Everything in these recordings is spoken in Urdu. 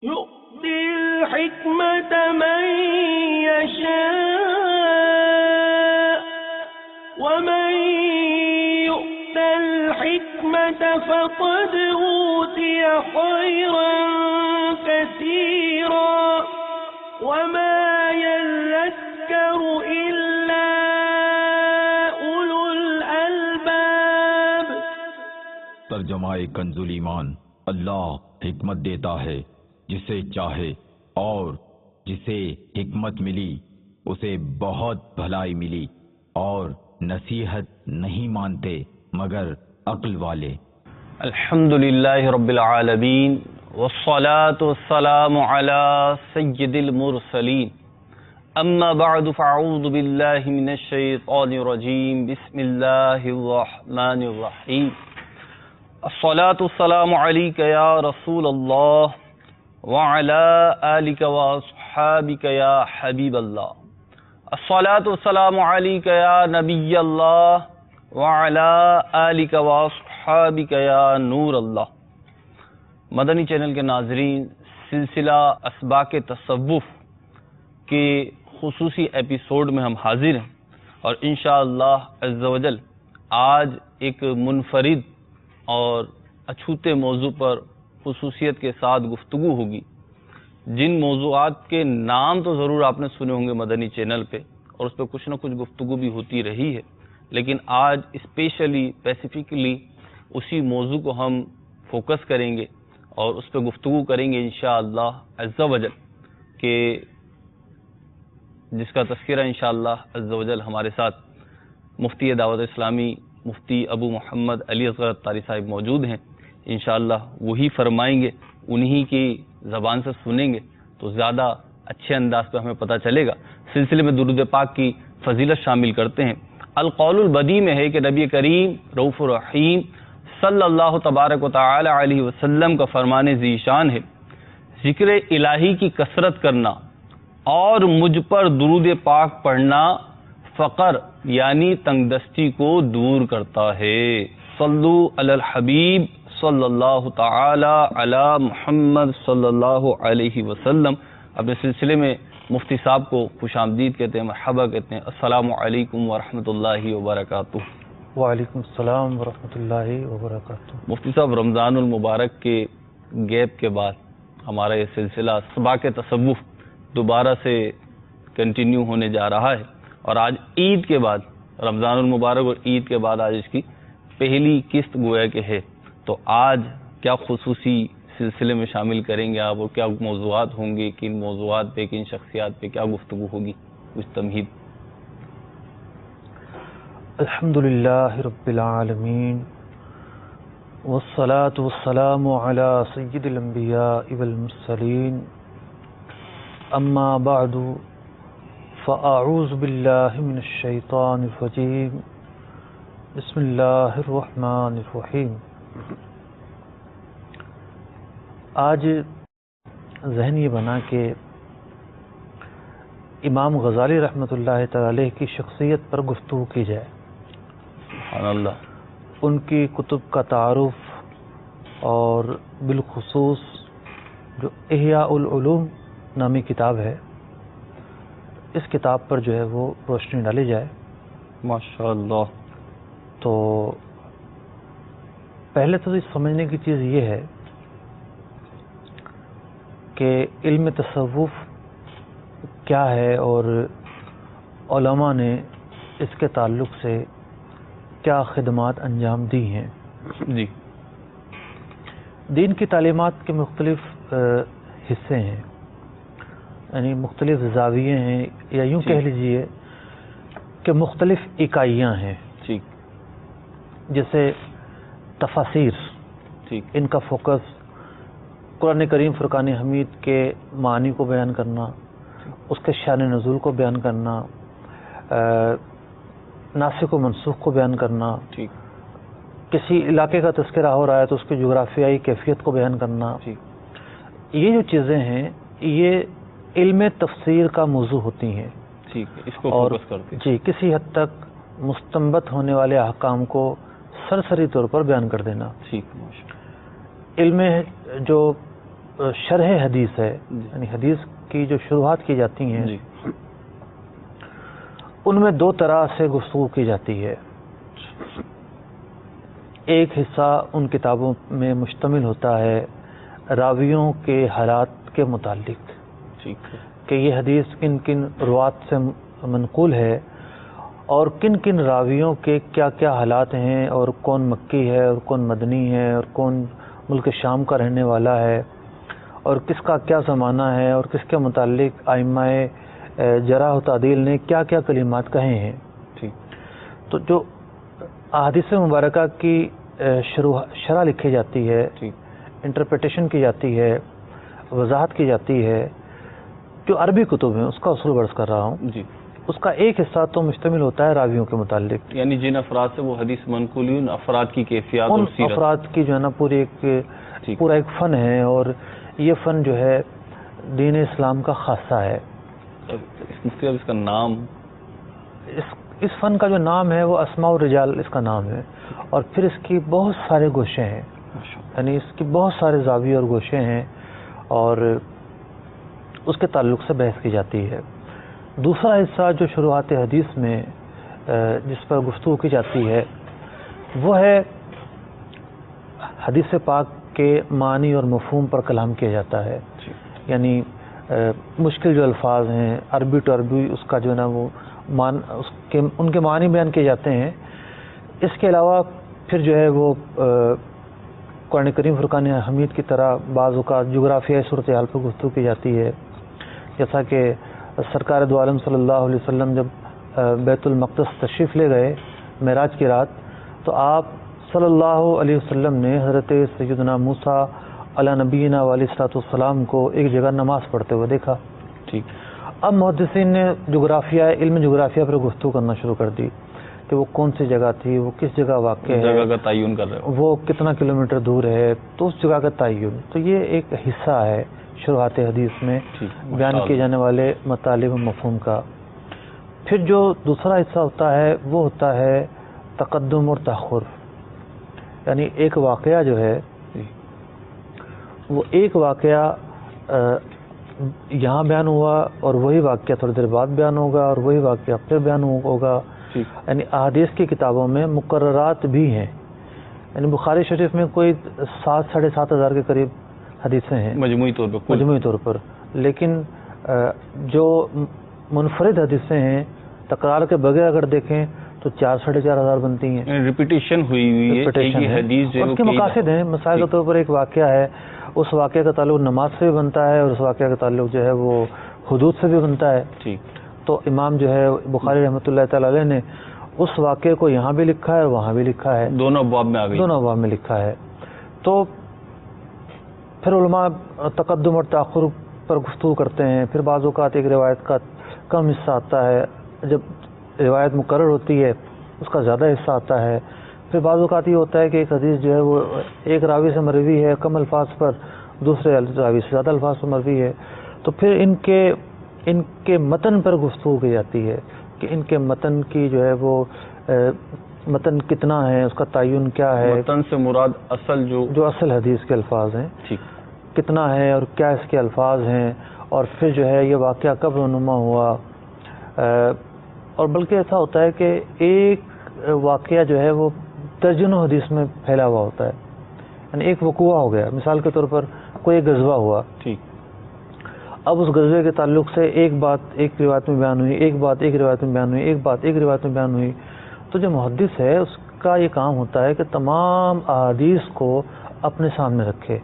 يؤتي الحكمة من يشاء ومن يؤت الحكمة فقد أوتي خيرا كثيرا وما يذكر إلا أولو الألباب۔ ترجمہ کنز ایمان۔ اللہ حکمت دیتا ہے جسے چاہے، اور جسے حکمت ملی اسے بہت بھلائی ملی، اور نصیحت نہیں مانتے مگر عقل والے۔ الحمدللہ رب العالمین والصلاة والسلام علی سید المرسلین، اما بعد فاعوذ باللہ من الشیطان الرجیم، بسم اللہ الرحمن الرحیم۔ الصلاة والسلام علیک یا رسول اللہ وعلى آلك واصحابك یا حبیب اللہ۔ الصلاة والسلام علیک یا نبی اللہ وعلى آلك واصحابك یا نور اللہ۔ مدنی چینل کے ناظرین، سلسلہ اسباق تصوف کے خصوصی ایپیسوڈ میں ہم حاضر ہیں، اور انشاءاللہ عز و جل آج ایک منفرد اور اچھوتے موضوع پر خصوصیت کے ساتھ گفتگو ہوگی۔ جن موضوعات کے نام تو ضرور آپ نے سنے ہوں گے مدنی چینل پہ، اور اس پہ کچھ نہ کچھ گفتگو بھی ہوتی رہی ہے، لیکن آج اسپیسیفکلی اسی موضوع کو ہم فوکس کریں گے اور اس پہ گفتگو کریں گے انشاءاللہ عز و جل، کہ جس کا تذکرہ انشاءاللہ عز و جل ہمارے ساتھ مفتی دعوت اسلامی مفتی ابو محمد علی اصغر عطاری صاحب موجود ہیں۔ انشاءاللہ وہی فرمائیں گے، انہی کی زبان سے سنیں گے تو زیادہ اچھے انداز پہ ہمیں پتہ چلے گا۔ سلسلے میں درود پاک کی فضیلت شامل کرتے ہیں۔ القول البدی میں ہے کہ نبی کریم رؤوف الرحیم صلی اللہ تبارک و تعالی علیہ وسلم کا فرمان ذی شان ہے، ذکر الہی کی کثرت کرنا اور مجھ پر درود پاک پڑھنا فقر یعنی تنگ دستی کو دور کرتا ہے۔ صلو علی الحبیب صلی اللہ تعالی علی محمد صلی اللہ علیہ وسلم۔ اپنے سلسلے میں مفتی صاحب کو خوش آمدید کہتے ہیں، مرحبا کہتے ہیں۔ السلام علیکم ورحمۃ اللہ وبرکاتہ۔ وعلیکم السلام ورحمۃ اللہ وبرکاتہ۔ مفتی صاحب، رمضان المبارک کے گیپ کے بعد ہمارا یہ سلسلہ اسباق تصوف دوبارہ سے کنٹینیو ہونے جا رہا ہے، اور آج عید کے بعد، رمضان المبارک اور عید کے بعد آج اس کی پہلی قسط گویا کہ ہے، تو آج کیا خصوصی سلسلے میں شامل کریں گے آپ، اور کیا موضوعات ہوں گے، کن موضوعات پہ، کن شخصیات پہ کیا گفتگو ہوگی، کچھ تمہید؟ الحمدللہ رب العالمین والصلاة والسلام علی سید الانبیاء والمرسلین، اما بعد فاعوذ باللہ من الشیطان الرجیم، بسم اللہ الرحمن الرحیم۔ آج ذہن یہ بنا کہ امام غزالی رحمۃ اللہ تعالی علیہ کی شخصیت پر گفتگو کی جائے، سبحان اللہ۔ ان کی کتب کا تعارف، اور بالخصوص جو احیاء العلوم نامی کتاب ہے، اس کتاب پر جو ہے وہ روشنی ڈالی جائے۔ ماشاء اللہ۔ تو پہلے تو اس سمجھنے کی چیز یہ ہے کہ علم تصوف کیا ہے، اور علماء نے اس کے تعلق سے کیا خدمات انجام دی ہیں۔ جی۔ دین کی تعلیمات کے مختلف حصے ہیں، یعنی مختلف زاویے ہیں، یا یوں کہہ لیجئے کہ مختلف اکائیاں ہیں۔ ٹھیک۔ جیسے تفاسیر، ٹھیک۔ ان کا فوکس قرآن کریم فرقان حمید کے معنی کو بیان کرنا، اس کے شان نزول کو بیان کرنا، ناسخ و منسوخ کو بیان کرنا، ٹھیک۔ کسی علاقے کا تذکرہ ہو رہا ہے تو اس کی جغرافیائی کیفیت کو بیان کرنا۔ ٹھیک۔ یہ جو چیزیں ہیں یہ علم تفسیر کا موضوع ہوتی ہیں، ٹھیک ہے، اس کو اور فوکس کرتے ہیں۔ جی کسی حد تک مستنبط ہونے والے احکام کو سرسری طور پر بیان کر دینا۔ ٹھیک۔ ماشاء اللہ۔ علم جو شرح حدیث ہے، یعنی حدیث کی جو شروحات کی جاتی ہیں جی ان میں دو طرح سے گفتگو کی جاتی ہے. ایک حصہ ان کتابوں میں مشتمل ہوتا ہے راویوں کے حالات کے متعلق، ٹھیک ہے. کہ یہ حدیث کن کن روات سے منقول ہے اور کن کن راویوں کے کیا کیا حالات ہیں، اور کون مکی ہے اور کون مدنی ہے اور کون ملک شام کا رہنے والا ہے، اور کس کا کیا زمانہ ہے، اور کس کے متعلق ائمہ جرح و تعدیل نے کیا کیا کلمات کہے ہیں. ٹھیک. تو جو احادیث مبارکہ کی شرح لکھی جاتی ہے، ٹھیک. انٹرپریٹیشن کی جاتی ہے، وضاحت کی جاتی ہے، جو عربی کتب ہیں اس کا اصول برس کر رہا ہوں، جی. اس کا ایک حصہ تو مشتمل ہوتا ہے راویوں کے متعلق، یعنی جن افراد سے وہ حدیث منقول ہوئی ان افراد کی کیفیات ان اور سیرت. افراد کی جو ہے نا پورا ایک فن ہے، اور یہ فن جو ہے دین اسلام کا خاصہ ہے. مفتی صاحب اس کا نام؟ اس فن کا جو نام ہے وہ اسماء الرجال اس کا نام ہے، اور پھر اس کی بہت سارے گوشے ہیں، یعنی اس کی بہت سارے زاویے اور گوشے ہیں، اور اس کے تعلق سے بحث کی جاتی ہے. دوسرا حصہ جو شروحات حدیث میں جس پر گفتگو کی جاتی ہے وہ ہے حدیث پاک کے معنی اور مفہوم پر کلام کیا جاتا ہے. یعنی مشکل جو الفاظ ہیں عربی ٹو عربی اس کا جو ہے نا وہ ان کے معنی بیان کیے جاتے ہیں. اس کے علاوہ پھر جو ہے وہ قرآن کریم فرقان حمید کی طرح بعض اوقات جغرافیائی صورتحال پر گفتگو کی جاتی ہے. جیسا کہ سرکار دو عالم صلی اللہ علیہ وسلم جب بیت المقدس تشریف لے گئے معراج کی رات، تو آپ صلی اللہ علیہ وسلم نے حضرت سیدنا موسیٰ علی نبینا علیہ الصلوۃ والسلام کو ایک جگہ نماز پڑھتے ہوئے دیکھا. ٹھیک. اب محدثین نے علم جغرافیہ پر گفتگو کرنا شروع کر دی کہ وہ کون سی جگہ تھی، وہ کس جگہ واقع ہے، جگہ کا تعین کر رہے ہو، وہ کتنا کلومیٹر دور ہے، تو اس جگہ کا تعین. تو یہ ایک حصہ ہے شروحات حدیث میں بیان کیے جانے والے مطالب و مفہوم کا. پھر جو دوسرا حصہ ہوتا ہے وہ ہوتا ہے تقدم اور تاخر. یعنی ایک واقعہ جو ہے وہ ایک واقعہ یہاں بیان ہوا اور وہی واقعہ تھوڑی دیر بعد بیان ہوگا اور وہی واقعہ پھر بیان ہوگا. یعنی احادیث کی کتابوں میں مقررات بھی ہیں. یعنی بخاری شریف میں کوئی 7,500 کے قریب حدیثیں ہیں مجموعی طور پر، لیکن جو منفرد حدیثیں ہیں تکرار کے بغیر اگر دیکھیں تو 4,500 بنتی ہیں. ریپیٹیشن ہوئی حدیث جو اس کے مقاصد ہیں. مثال کے طور پر ایک واقعہ ہے، اس واقعے کا تعلق نماز سے بھی بنتا ہے اور اس واقعے کا تعلق جو ہے وہ حدود سے بھی بنتا ہے. ٹھیک. تو امام جو ہے بخاری رحمۃ اللہ تعالی علیہ نے اس واقعے کو یہاں بھی لکھا ہے اور وہاں بھی لکھا ہے، دونوں ابواب میں لکھا ہے. تو پھر علماء تقدم اور تاخر پر گفتگو کرتے ہیں. پھر بعض اوقات ایک روایت کا کم حصہ آتا ہے، جب روایت مقرر ہوتی ہے اس کا زیادہ حصہ آتا ہے. پھر بعض اوقات یہ ہوتا ہے کہ ایک حدیث جو ہے وہ ایک راوی سے مروی ہے کم الفاظ پر، دوسرے راوی سے زیادہ الفاظ پر مروی ہے. تو پھر ان کے متن پر گفتگو کی جاتی ہے کہ ان کے متن کی جو ہے وہ متن کتنا ہے، اس کا تعین کیا ہے. متن سے مراد جو اصل حدیث کے الفاظ ہیں ٹھیک کتنا ہے اور کیا اس کے الفاظ ہیں، اور پھر جو ہے یہ واقعہ کب رونما ہوا. اور بلکہ ایسا ہوتا ہے کہ ایک واقعہ جو ہے وہ درجنوں حدیث میں پھیلا ہوا ہوتا ہے. یعنی ایک وقوع ہو گیا، مثال کے طور پر کوئی ایک غزوہ ہوا، ٹھیک. اب اس غزوے کے تعلق سے ایک بات ایک روایت میں بیان ہوئی، ایک بات ایک روایت میں بیان ہوئی، ایک بات ایک روایت میں بیان ہوئی. تو جو محدث ہے اس کا یہ کام ہوتا ہے کہ تمام احادیث کو اپنے سامنے رکھے،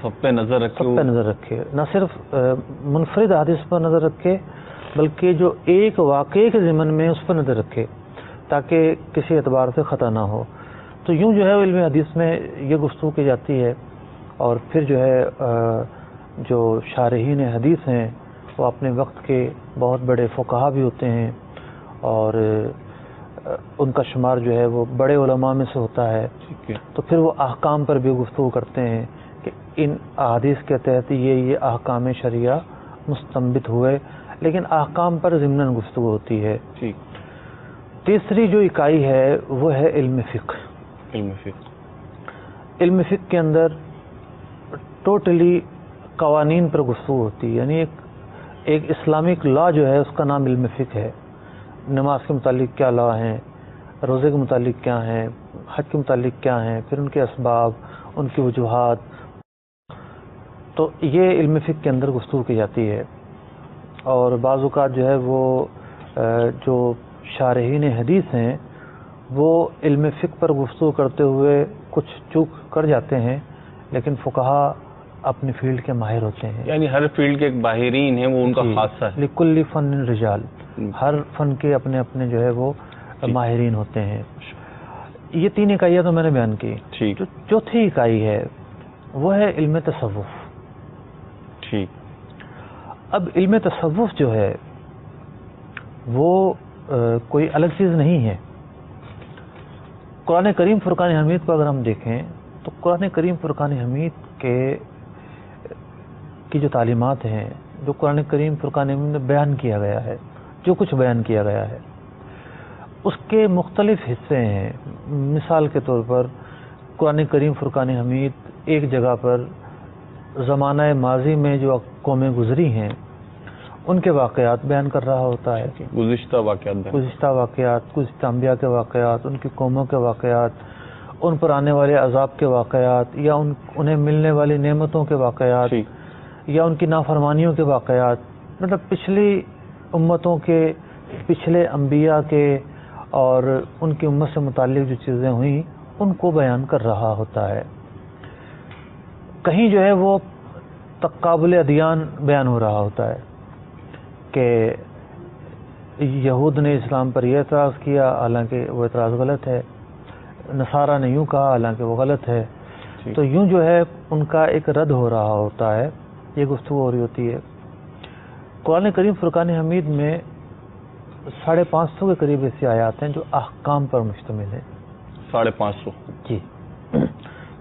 سب پہ نظر رکھے. نہ صرف منفرد احادیث پر نظر رکھے بلکہ جو ایک واقعے کے ضمن میں اس پر نظر رکھے تاکہ کسی اعتبار سے خطا نہ ہو. تو یوں جو ہے علم حدیث میں یہ گفتگو کی جاتی ہے. اور پھر جو ہے جو شارحین حدیث ہیں وہ اپنے وقت کے بہت بڑے فقہا بھی ہوتے ہیں اور ان کا شمار جو ہے وہ بڑے علماء میں سے ہوتا ہے. تو پھر وہ احکام پر بھی گفتگو کرتے ہیں کہ ان احادیث کے تحت یہ احکام شرعیہ مستنبت ہوئے، لیکن احکام پر ضمناً گفتگو ہوتی ہے. تیسری جو اکائی ہے وہ ہے علم فقہ. علم فقہ کے اندر ٹوٹلی قوانین پر گفتگو ہوتی ہے، یعنی ایک اسلامک لا جو ہے اس کا نام علم فقہ ہے. نماز کے متعلق کیا لا ہیں، روزے کے متعلق کیا ہیں، حج کے متعلق کیا ہیں، پھر ان کے اسباب، ان کی وجوہات، تو یہ علم فقہ کے اندر گفتگو کی جاتی ہے. اور بعض اوقات جو ہے وہ جو شارحین حدیث ہیں وہ علم فقہ پر گفتگو کرتے ہوئے کچھ چوک کر جاتے ہیں، لیکن فقہا اپنی فیلڈ کے ماہر ہوتے ہیں. یعنی ہر فیلڈ کے ایک ماہرین ہیں، وہ ان کا خاصہ ہے. لکل فن رجال، ہر فن کے اپنے اپنے جو ہے وہ ماہرین ہوتے ہیں. یہ 3 اکائیاں تو میں نے بیان کی. جو چوتھی اکائی ہے وہ ہے علم تصوف. ٹھیک. اب علم تصوف جو ہے وہ کوئی الگ چیز نہیں ہے. قرآن کریم فرقان حمید کو اگر ہم دیکھیں تو قرآن کریم فرقان حمید کی جو تعلیمات ہیں، جو قرآن کریم فرقان حمید میں بیان کیا گیا ہے، جو کچھ بیان کیا گیا ہے، اس کے مختلف حصے ہیں. مثال کے طور پر قرآن کریم فرقان حمید ایک جگہ پر زمانہ ماضی میں جو قومیں گزری ہیں ان کے واقعات بیان کر رہا ہوتا ہے. گزشتہ واقعات، گزشتہ انبیاء کے واقعات، ان کی قوموں کے واقعات، ان پر آنے والے عذاب کے واقعات، یا انہیں ملنے والی نعمتوں کے واقعات، یا ان کی نافرمانیوں کے واقعات. مطلب پچھلی امتوں کے، پچھلے انبیاء کے اور ان کی امت سے متعلق جو چیزیں ہوئیں ان کو بیان کر رہا ہوتا ہے. کہیں جو ہے وہ تقابل ادیان بیان ہو رہا ہوتا ہے کہ یہود نے اسلام پر یہ اعتراض کیا حالانکہ وہ اعتراض غلط ہے، نصارہ نے یوں کہا حالانکہ وہ غلط ہے. تو یوں جو ہے ان کا ایک رد ہو رہا ہوتا ہے، یہ گفتگو ہو رہی ہوتی ہے. قرآن کریم فرقان حمید میں 550 کے قریب ایسی آیات ہیں جو احکام پر مشتمل ہیں. 550 جی،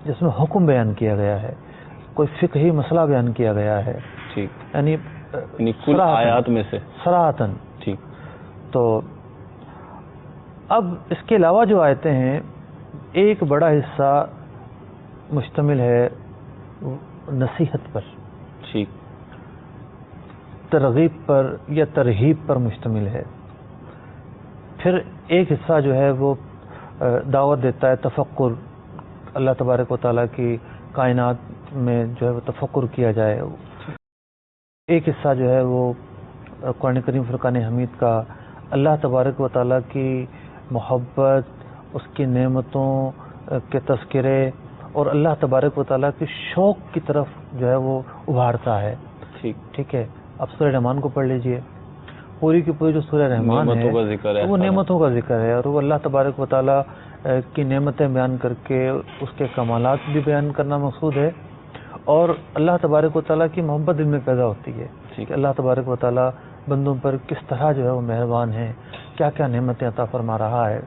جس میں حکم بیان کیا گیا ہے، کوئی فقہی مسئلہ بیان کیا گیا ہے. ٹھیک. یعنی کل آیات میں سے صراحتاً. ٹھیک. تو اب اس کے علاوہ جو آیتیں ہیں ایک بڑا حصہ مشتمل ہے نصیحت پر، ٹھیک، ترغیب پر یا ترہیب پر مشتمل ہے. پھر ایک حصہ جو ہے وہ دعوت دیتا ہے تفکر، اللہ تبارک و تعالیٰ کی کائنات میں جو ہے وہ تفکر کیا جائے. ایک حصہ جو ہے وہ قرآن کریم فرقان حمید کا اللہ تبارک و تعالیٰ کی محبت، اس کی نعمتوں کے تذکرے اور اللہ تبارک و تعالیٰ کی شوق کی طرف جو ہے وہ ابھارتا ہے. ٹھیک ہے. اب سورہ رحمان کو پڑھ لیجئے، پوری کی پوری جو سورہ رحمان ہے وہ نعمتوں کا ذکر ہے، اور وہ اللہ تبارک و تعالیٰ کی نعمتیں بیان کر کے اس کے کمالات بھی بیان کرنا مقصود ہے، اور اللہ تبارک و تعالیٰ کی محبت دل میں پیدا ہوتی ہے کہ اللہ تبارک و تعالیٰ بندوں پر کس طرح جو ہے وہ مہربان ہے، کیا کیا نعمتیں عطا فرما رہا ہے.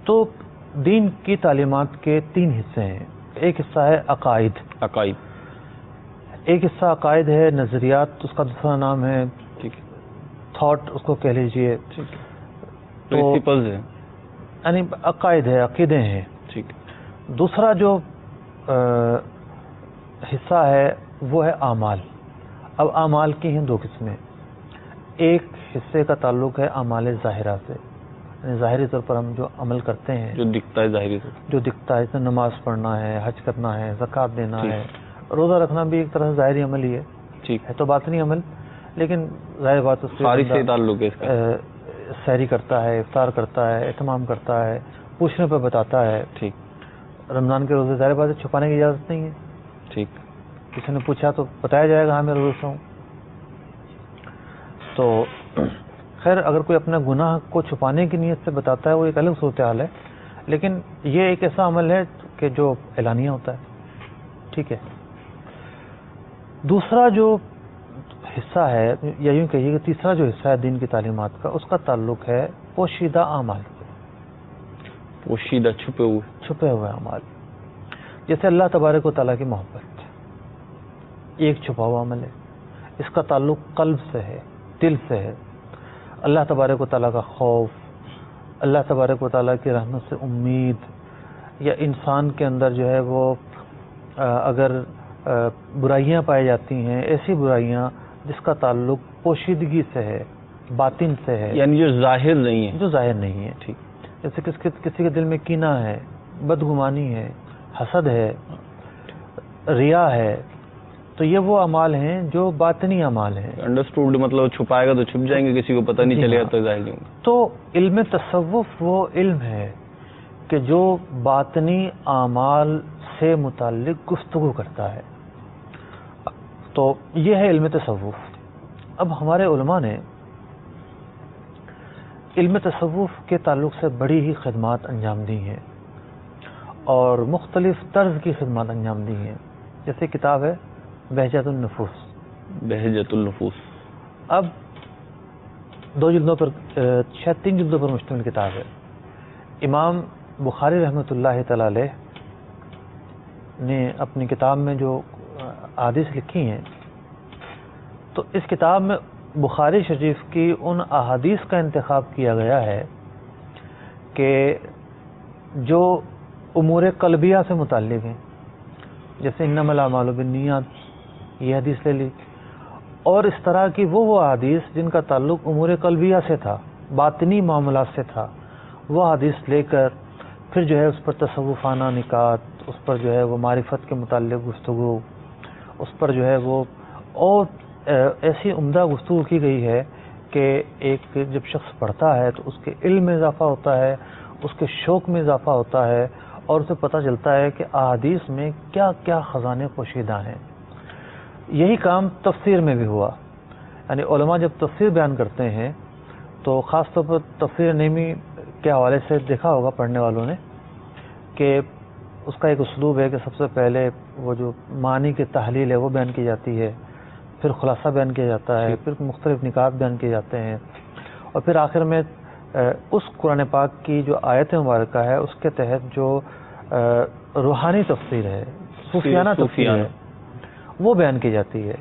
تو دین کی تعلیمات کے 3 حصے ہیں. ایک حصہ ہے عقائد، ایک حصہ عقائد ہے نظریات، اس کا دوسرا نام ہے تھاٹ، اس کو کہہ لیجئے. پرنسپلز ہیں، یعنی عقائد ہے، عقیدے ہیں. ٹھیک. دوسرا جو حصہ ہے وہ ہے اعمال. اب اعمال کی ہیں 2 قسمیں. ایک حصے کا تعلق ہے اعمال ظاہرہ سے، یعنی ظاہری طور پر ہم جو عمل کرتے ہیں، جو دکھتا ہے ظاہری سے، جو دکھتا ہے، جیسے نماز پڑھنا ہے، حج کرنا ہے، زکوٰۃ دینا ہے، روزہ رکھنا بھی ایک طرح سے ظاہری عمل ہی ہے. ٹھیک ہے تو باطنی عمل، لیکن ظاہر بات اس سے تعلق ہے اس کا. سحری کرتا ہے، افطار کرتا ہے، اہتمام کرتا ہے، پوچھنے پہ بتاتا ہے. ٹھیک. رمضان کے روزے ظاہر بات ہے چھپانے کی اجازت نہیں ہے. ٹھیک. کسی نے پوچھا تو بتایا جائے گا ہاں میں روزہ ہوں. تو خیر اگر کوئی اپنا گناہ کو چھپانے کی نیت سے بتاتا ہے وہ ایک الگ صورتحال ہے، لیکن یہ ایک ایسا عمل ہے کہ جو اعلانیہ ہوتا ہے. ٹھیک ہے. دوسرا جو حصہ ہے، یا یوں کہیے کہ تیسرا جو حصہ ہے دین کی تعلیمات کا، اس کا تعلق ہے پوشیدہ اعمال، پوشیدہ چھپے ہوئے اعمال. جیسے اللہ تبارک و تعالیٰ کی محبت، ایک چھپا ہوا عمل ہے، اس کا تعلق قلب سے ہے، دل سے ہے. اللہ تبارک و تعالیٰ کا خوف، اللہ تبارک و تعالیٰ کی رحمت سے امید، یا انسان کے اندر جو ہے وہ اگر برائیاں پائی جاتی ہیں، ایسی برائیاں جس کا تعلق پوشیدگی سے ہے، باطن سے ہے، یعنی جو ظاہر نہیں ہے، جو ظاہر نہیں ہے. ٹھیک، جیسے کسی کے دل میں کینہ ہے، بدگمانی ہے، حسد ہے، ریا ہے، تو یہ وہ اعمال ہیں جو باطنی اعمال ہیں. انڈرسٹوڈ مطلب چھپائے گا تو چھپ جائیں گے، کسی کو پتہ نہیں چلے گا تو ظاہر نہیں ہوں گے. تو علم تصوف وہ علم ہے کہ جو باطنی اعمال سے متعلق گفتگو کرتا ہے. تو یہ ہے علم تصوف. اب ہمارے علماء نے علم تصوف کے تعلق سے بڑی ہی خدمات انجام دی ہیں اور مختلف طرز کی خدمات انجام دی ہیں. جیسے کتاب ہے بہجت النفوس. بہجت النفوس اب 2 جلدوں پر، شاید 3 جلدوں پر مشتمل کتاب ہے. امام بخاری رحمۃ اللہ تعالی علیہ نے اپنی کتاب میں جو احادیث لکھی ہیں، تو اس کتاب میں بخاری شریف کی ان احادیث کا انتخاب کیا گیا ہے کہ جو امور قلبیہ سے متعلق ہیں. جیسے انما الاعمال بالنیات، یہ حدیث لے لی، اور اس طرح کی وہ احادیث جن کا تعلق امور قلبیہ سے تھا، باطنی معاملات سے تھا، وہ حدیث لے کر پھر جو ہے اس پر تصوفانہ نکات، اس پر جو ہے وہ معرفت کے متعلق گفتگو، اس پر جو ہے وہ اور ایسی عمدہ گفتگو کی گئی ہے کہ ایک جب شخص پڑھتا ہے تو اس کے علم میں اضافہ ہوتا ہے، اس کے شوق میں اضافہ ہوتا ہے، اور اسے پتہ چلتا ہے کہ احادیث میں کیا کیا خزانے پوشیدہ ہیں. یہی کام تفسیر میں بھی ہوا. یعنی علماء جب تفسیر بیان کرتے ہیں تو خاص طور پر تفسیر نعیمی کے حوالے سے دیکھا ہوگا پڑھنے والوں نے کہ اس کا ایک اسلوب ہے کہ سب سے پہلے وہ جو معنی کی تحلیل ہے وہ بیان کی جاتی ہے، پھر خلاصہ بیان کیا جاتا ہے، پھر مختلف نکات بیان کیے جاتے ہیں، اور پھر آخر میں اس قرآن پاک کی جو آیت مبارکہ ہے اس کے تحت جو روحانی تفسیر ہے، صوفیانہ تفسیر ہے، وہ بیان کی جاتی ہے.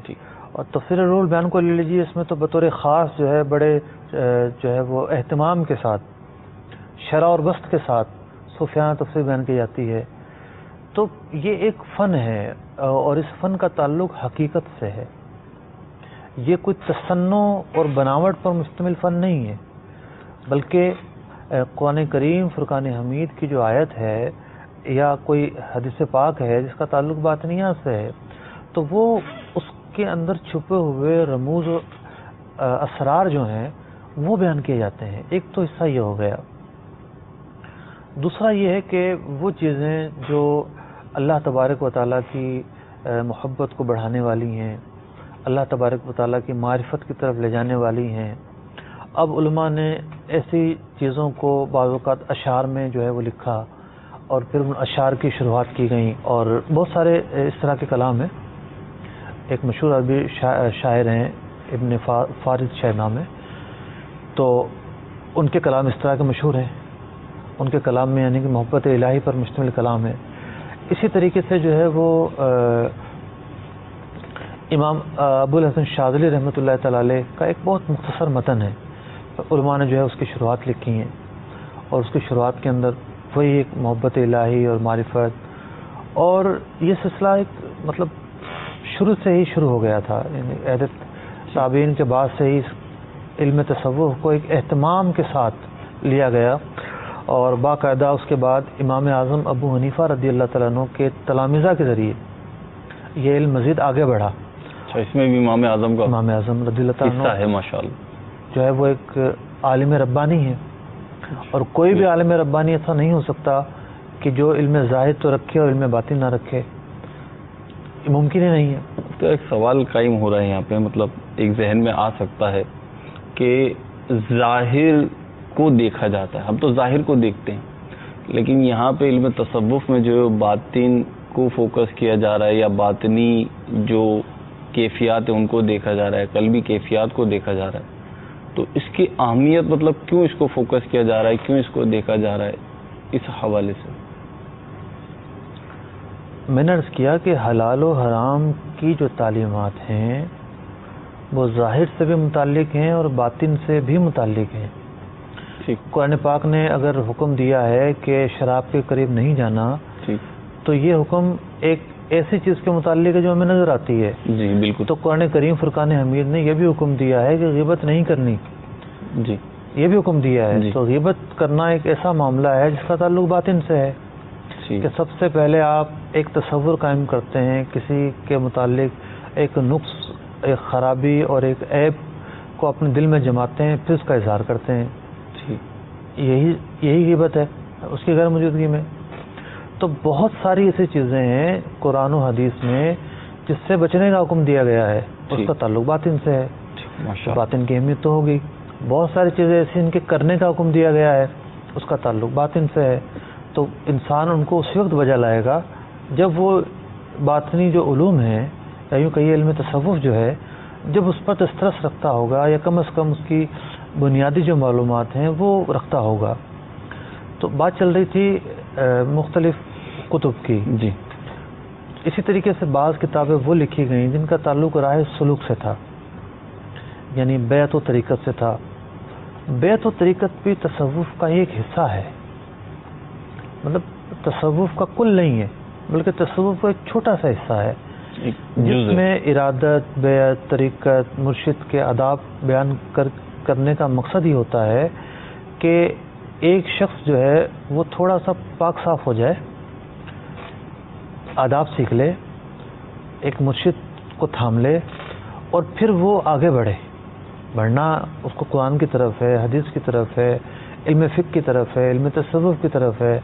اور تفسیر روح البیان کو لے لیجیے، اس میں تو بطور خاص جو ہے بڑے جو ہے وہ اہتمام کے ساتھ، شرح اور بسط کے ساتھ صوفیانہ تفسیر بیان کی جاتی ہے. تو یہ ایک فن ہے اور اس فن کا تعلق حقیقت سے ہے. یہ کوئی تصنع اور بناوٹ پر مشتمل فن نہیں ہے، بلکہ قرآن کریم فرقان حمید کی جو آیت ہے یا کوئی حدیث پاک ہے جس کا تعلق باطنیات سے ہے، تو وہ اس کے اندر چھپے ہوئے رموز و اسرار جو ہیں وہ بیان کیے جاتے ہیں. ایک تو حصہ یہ ہو گیا. دوسرا یہ ہے کہ وہ چیزیں جو اللہ تبارک و تعالیٰ کی محبت کو بڑھانے والی ہیں، اللہ تبارک و تعالیٰ کی معرفت کی طرف لے جانے والی ہیں، اب علماء نے ایسی چیزوں کو بعض اوقات اشعار میں جو ہے وہ لکھا اور پھر ان اشعار کی شروعات کی گئیں، اور بہت سارے اس طرح کے کلام ہیں. ایک مشہور عربی شاعر ہیں ابن فارض شاہ نام ہے، تو ان کے کلام اس طرح کے مشہور ہیں. ان کے کلام میں یعنی کہ محبت الہی پر مشتمل کلام ہے. اسی طریقے سے جو ہے وہ امام ابو الحسن شاذلی رحمۃ اللہ تعالی علیہ کا ایک بہت مختصر متن ہے. علماء نے جو ہے اس کی شروعات لکھی ہیں، اور اس کی شروعات کے اندر وہی ایک محبت الہی اور معرفت، اور یہ سلسلہ ایک مطلب شروع سے ہی شروع ہو گیا تھا. یعنی عہد تابعین کے بعد سے ہی علم تصوف کو ایک اہتمام کے ساتھ لیا گیا، اور باقاعدہ اس کے بعد امام اعظم ابو حنیفہ رضی اللہ تعالیٰ عنہ کے تلامذہ کے ذریعے یہ علم مزید آگے بڑھا. اس میں بھی امام اعظم کا امام اعظم رضی اللہ تعالیٰ عنہ ہے ماشاءاللہ، جو ہے وہ ایک عالم ربانی ہے، اور کوئی بھی عالم ربانی ایسا نہیں ہو سکتا کہ جو علم ظاہر تو رکھے اور علم باطن نہ رکھے. ممکن ہی نہیں ہے. تو ایک سوال قائم ہو رہا ہے یہاں پہ، مطلب ایک ذہن میں آ سکتا ہے کہ ظاہر کو دیکھا جاتا ہے، ہم تو ظاہر کو دیکھتے ہیں، لیکن یہاں پہ علم تصوف میں جو باطن کو فوکس کیا جا رہا ہے، یا باطنی جو کیفیات ہیں ان کو دیکھا جا رہا ہے، قلبی کیفیات کو دیکھا جا رہا ہے، تو اس کی اہمیت مطلب کیوں اس کو فوکس کیا جا رہا ہے، کیوں اس کو دیکھا جا رہا ہے، اس حوالے سے. میں نے عرض کیا کہ حلال و حرام کی جو تعلیمات ہیں وہ ظاہر سے بھی متعلق ہیں اور باطن سے بھی متعلق ہیں. قرآن پاک نے اگر حکم دیا ہے کہ شراب کے قریب نہیں جانا، تو یہ حکم ایک ایسی چیز کے متعلق ہے جو ہمیں نظر آتی ہے. جی بالکل. تو قرآن کریم فرقان حمید نے یہ بھی حکم دیا ہے کہ غیبت نہیں کرنی. جی یہ بھی حکم دیا ہے. جی. تو غیبت کرنا ایک ایسا معاملہ ہے جس کا تعلق باطن سے ہے کہ سب سے پہلے آپ ایک تصور قائم کرتے ہیں کسی کے متعلق، ایک نقص، ایک خرابی اور ایک عیب کو اپنے دل میں جماتے ہیں، پھر اس کا اظہار کرتے ہیں. یہی غیبت ہے اس کی غیر موجودگی میں. تو بہت ساری ایسی چیزیں ہیں قرآن و حدیث میں جس سے بچنے کا حکم دیا گیا ہے، اس کا تعلق باطن سے ہے. باطن کی اہمیت تو ہوگی. بہت ساری چیزیں ایسی ان کے کرنے کا حکم دیا گیا ہے، اس کا تعلق باطن سے ہے. تو انسان ان کو اسی وقت بجا لائے گا جب وہ باطنی جو علوم ہیں یا یوں کہیے علم تصوف جو ہے، جب اس پر دسترس رکھتا ہوگا یا کم از کم اس کی بنیادی جو معلومات ہیں وہ رکھتا ہوگا. تو بات چل رہی تھی مختلف کتب کی. جی. اسی طریقے سے بعض کتابیں وہ لکھی گئیں جن کا تعلق راہ سلوک سے تھا، یعنی بیعت و طریقت سے تھا. بیعت و طریقت بھی تصوف کا ایک حصہ ہے، مطلب تصوف کا کل نہیں ہے بلکہ تصوف کا ایک چھوٹا سا حصہ ہے جس میں ارادت، بیعت، طریقت، مرشد کے آداب بیان کرنے کا مقصد ہی ہوتا ہے کہ ایک شخص جو ہے وہ تھوڑا سا پاک صاف ہو جائے، آداب سیکھ لے، ایک مرشد کو تھام لے اور پھر وہ آگے بڑھنا اس کو قرآن کی طرف ہے، حدیث کی طرف ہے، علم فقہ کی طرف ہے، علم تصوف کی طرف ہے،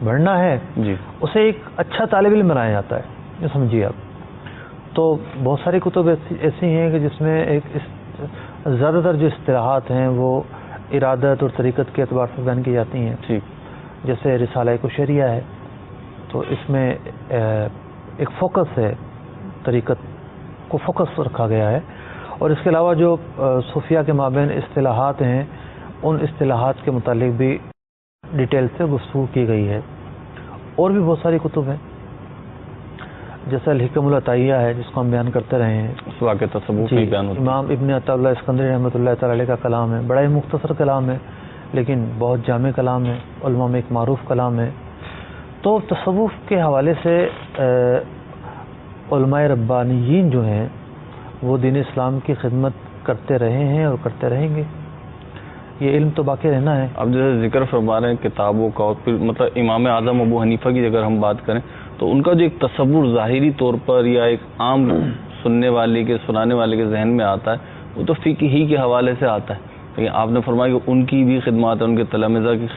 بڑھنا ہے. جی. اسے ایک اچھا طالب علم بنایا جاتا ہے. یہ سمجھیے آپ. تو بہت ساری کتب ایسی ہیں کہ جس میں زیادہ تر جو اصطلاحات ہیں وہ ارادت اور طریقت کے اعتبار سے بیان کی جاتی ہیں. ٹھیک. جیسے رسالہ کشریہ ہے، تو اس میں ایک فوکس ہے، طریقت کو فوکس رکھا گیا ہے. اور اس کے علاوہ جو صوفیہ کے مابین اصطلاحات ہیں ان اصطلاحات کے متعلق بھی ڈیٹیل سے گفتگو کی گئی ہے. اور بھی بہت ساری کتب ہیں جیسے الحکم العطیہ ہے جس کو ہم بیان کرتے رہے ہیں. واقع تصوف بھی بیان ہوتا ہے. امام ابن عطا اللہ اسکندری رحمۃ اللہ تعالی علیہ کا کلام ہے. بڑا ہی مختصر کلام ہے لیکن بہت جامع کلام ہے، علماء میں ایک معروف کلام ہے. تو تصوف کے حوالے سے علماء ربانیین جو ہیں وہ دین اسلام کی خدمت کرتے رہے ہیں اور کرتے رہیں گے. یہ علم تو باقی رہنا ہے. اب جیسے ذکر فرما رہے ہیں کتابوں کا، اور پھر مطلب امام اعظم ابو حنیفہ کی اگر ہم بات کریں تو ان کا جو ایک تصور ظاہری طور پر یا ایک عام سننے والے کے سنانے والے کے ذہن میں آتا ہے وہ تو فقہ ہی کے حوالے سے آتا ہے. لیکن آپ نے فرمایا کہ ان کی بھی خدمات ہیں، ان کے تلامذہ کی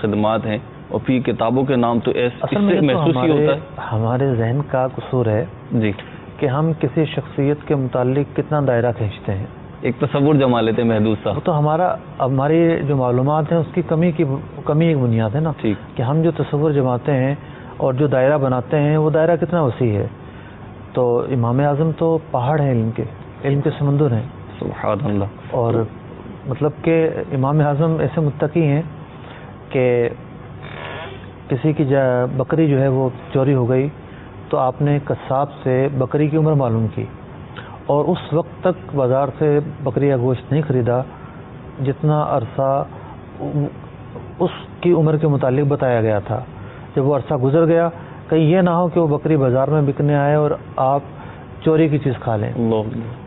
خدمات ہیں، اور پھر کتابوں کے نام تو اس سے محسوس ہی ہوتا ہے. ہمارے ذہن کا قصور ہے جی کہ ہم کسی شخصیت کے متعلق کتنا دائرہ کھینچتے ہیں، ایک تصور جما لیتے ہیں محدود سا. وہ تو ہماری جو معلومات ہیں اس کی کمی ایک بنیاد ہے نا. ٹھیک. کہ ہم جو تصور جماتے ہیں اور جو دائرہ بناتے ہیں وہ دائرہ کتنا وسیع ہے. تو امام اعظم تو پہاڑ ہیں، علم کے سمندر ہیں. سبحان اللہ. اور مطلب کہ امام اعظم ایسے متقی ہیں کہ کسی کی بکری جو ہے وہ چوری ہو گئی تو آپ نے قصاب سے بکری کی عمر معلوم کی اور اس وقت تک بازار سے بکری کا گوشت نہیں خریدا جتنا عرصہ اس کی عمر کے متعلق بتایا گیا تھا. جب وہ عرصہ گزر گیا کہیں یہ نہ ہو کہ وہ بکری بازار میں بکنے آئے اور آپ چوری کی چیز کھا لیں.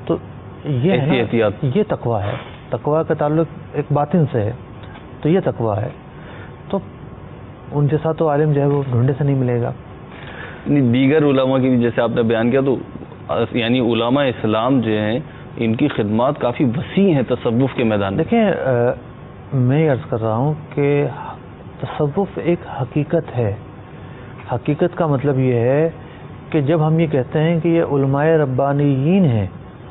تو یہ تقویٰ ہے. تقویٰ کا تعلق ایک باطن سے ہے، تو یہ تقویٰ ہے. تو ان جیسا تو عالم جو ہے وہ ڈھونڈے سے نہیں ملے گا. دیگر علماء کی بھی جیسے آپ نے بیان کیا تو یعنی علماء اسلام جو ہیں ان کی خدمات کافی وسیع ہیں تصوف کے میدان میں. دیکھیں میں یہ عرض کر رہا ہوں کہ تصوف ایک حقیقت ہے. حقیقت کا مطلب یہ ہے کہ جب ہم یہ کہتے ہیں کہ یہ علماء ربانیین ہیں،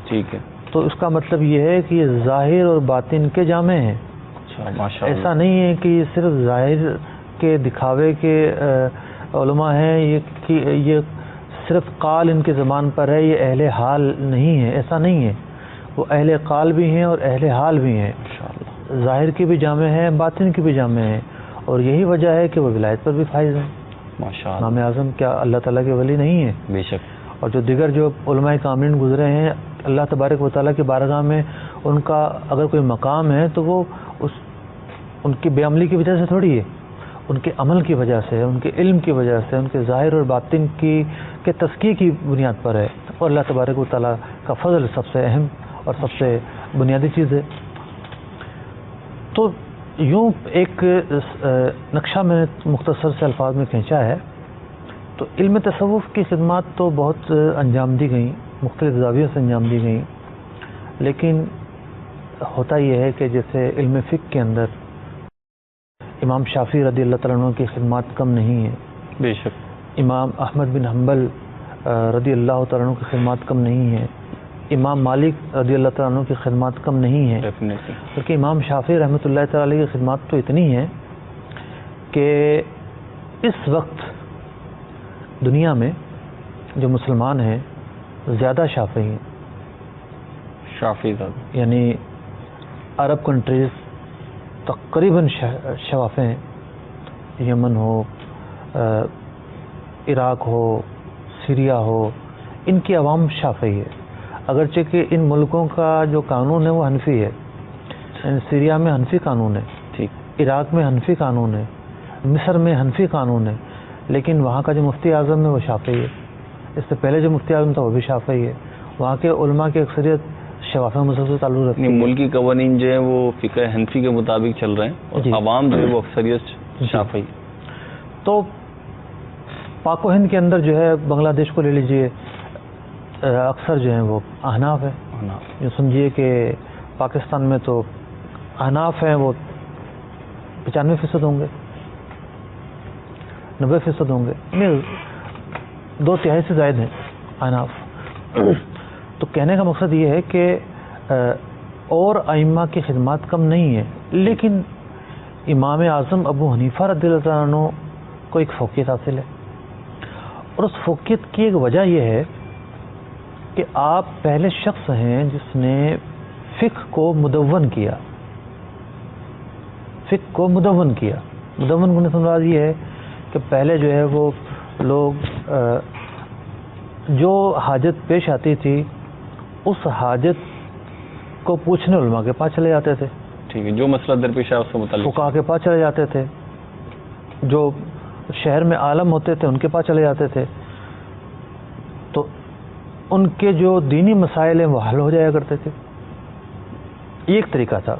ٹھیک ہے، تو اس کا مطلب یہ ہے کہ یہ ظاہر اور باطن کے جامع ہیں. ایسا نہیں ہے کہ یہ صرف ظاہر کے دکھاوے کے علماء ہیں، یہ صرف قال ان کے زبان پر ہے، یہ اہل حال نہیں ہے. ایسا نہیں ہے. وہ اہل قال بھی ہیں اور اہل حال بھی ہیں. ظاہر کی بھی جامع ہیں، باطن کی بھی جامع ہیں، اور یہی وجہ ہے کہ وہ ولایت پر بھی فائز ہیں. امام اعظم کیا اللہ تعالیٰ کے ولی نہیں ہیں؟ بے شک. اور جو دیگر جو علماء کاملین گزرے ہیں اللہ تبارک و تعالیٰ کی بارگاہ میں ان کا اگر کوئی مقام ہے تو وہ ان کی بے عملی کی وجہ سے تھوڑی ہے، ان کے عمل کی وجہ سے، ان کے علم کی وجہ سے، ان کے ظاہر اور باطن کے تزکیے کی بنیاد پر ہے، اور اللہ تبارک و تعالیٰ کا فضل سب سے اہم اور سب سے بنیادی چیز ہے۔ تو یوں ایک نقشہ میں نے مختصر سے الفاظ میں کھینچا ہے۔ تو علم تصوف کی خدمات تو بہت انجام دی گئیں، مختلف زاویوں سے انجام دی گئیں، لیکن ہوتا یہ ہے کہ جیسے علم فقہ کے اندر امام شافعی رضی اللہ تعالیٰ عنہ کی خدمات کم نہیں ہیں، بے شک، امام احمد بن حنبل رضی اللہ تعالیٰ عنہ کی خدمات کم نہیں ہیں، امام مالک رضی اللہ تعالیٰ عنہ کی خدمات کم نہیں ہیں، بلکہ امام شافعی رحمۃ اللہ تعالیٰ علیہ کی خدمات تو اتنی ہیں کہ اس وقت دنیا میں جو مسلمان ہیں زیادہ شافعی ہیں، شافعی زیادہ، یعنی عرب کنٹریز تقریباً شوافع ہیں، یمن ہو، عراق ہو، سیریا ہو، ان کی عوام شافعی ہے، اگرچہ کہ ان ملکوں کا جو قانون ہے وہ حنفی ہے، یعنی سیریا میں حنفی قانون ہے، ٹھیک، عراق میں حنفی قانون ہے، مصر میں حنفی قانون ہے، لیکن وہاں کا جو مفتی اعظم ہے وہ شافعی ہے، اس سے پہلے جو مفتی اعظم تھا وہ بھی شافعی ہے، وہاں کے علماء کی اکثریت شوافع مذہب سے تعلق رکھتی ہے۔ ملکی قوانین جو ہیں وہ فقہ حنفی کے مطابق چل رہے ہیں، اور جی، عوام جو ہے وہ اکثریت شافعی۔ تو پاک و ہند کے اندر جو ہے بنگلہ دیش کو لے لیجئے، اکثر جو ہیں وہ احناف ہیں، جو سمجھیے کہ پاکستان میں تو احناف ہیں وہ 95% ہوں گے، 90% ہوں گے، نہیں 2/3 سے زائد ہیں احناف۔ تو کہنے کا مقصد یہ ہے کہ اور ائمہ کی خدمات کم نہیں ہیں، لیکن امام اعظم ابو حنیفہ رضی اللہ تعالیٰ عنہ کو ایک فوقیت حاصل ہے، اور اس فوقیت کی ایک وجہ یہ ہے کہ آپ پہلے شخص ہیں جس نے فقہ کو مدون کیا، فقہ کو مدون کیا۔ مدون ہونے سے مراد یہ ہے کہ پہلے جو ہے وہ لوگ جو حاجت پیش آتی تھی اس حاجت کو پوچھنے علماء کے پاس چلے جاتے تھے، ٹھیک ہے، جو مسئلہ درپیش ہے اس سے متعلق فقہا کے پاس چلے جاتے تھے، جو شہر میں عالم ہوتے تھے ان کے پاس چلے جاتے تھے، تو ان کے جو دینی مسائل ہیں وہ حل ہو جایا کرتے تھے۔ یہ ایک طریقہ تھا،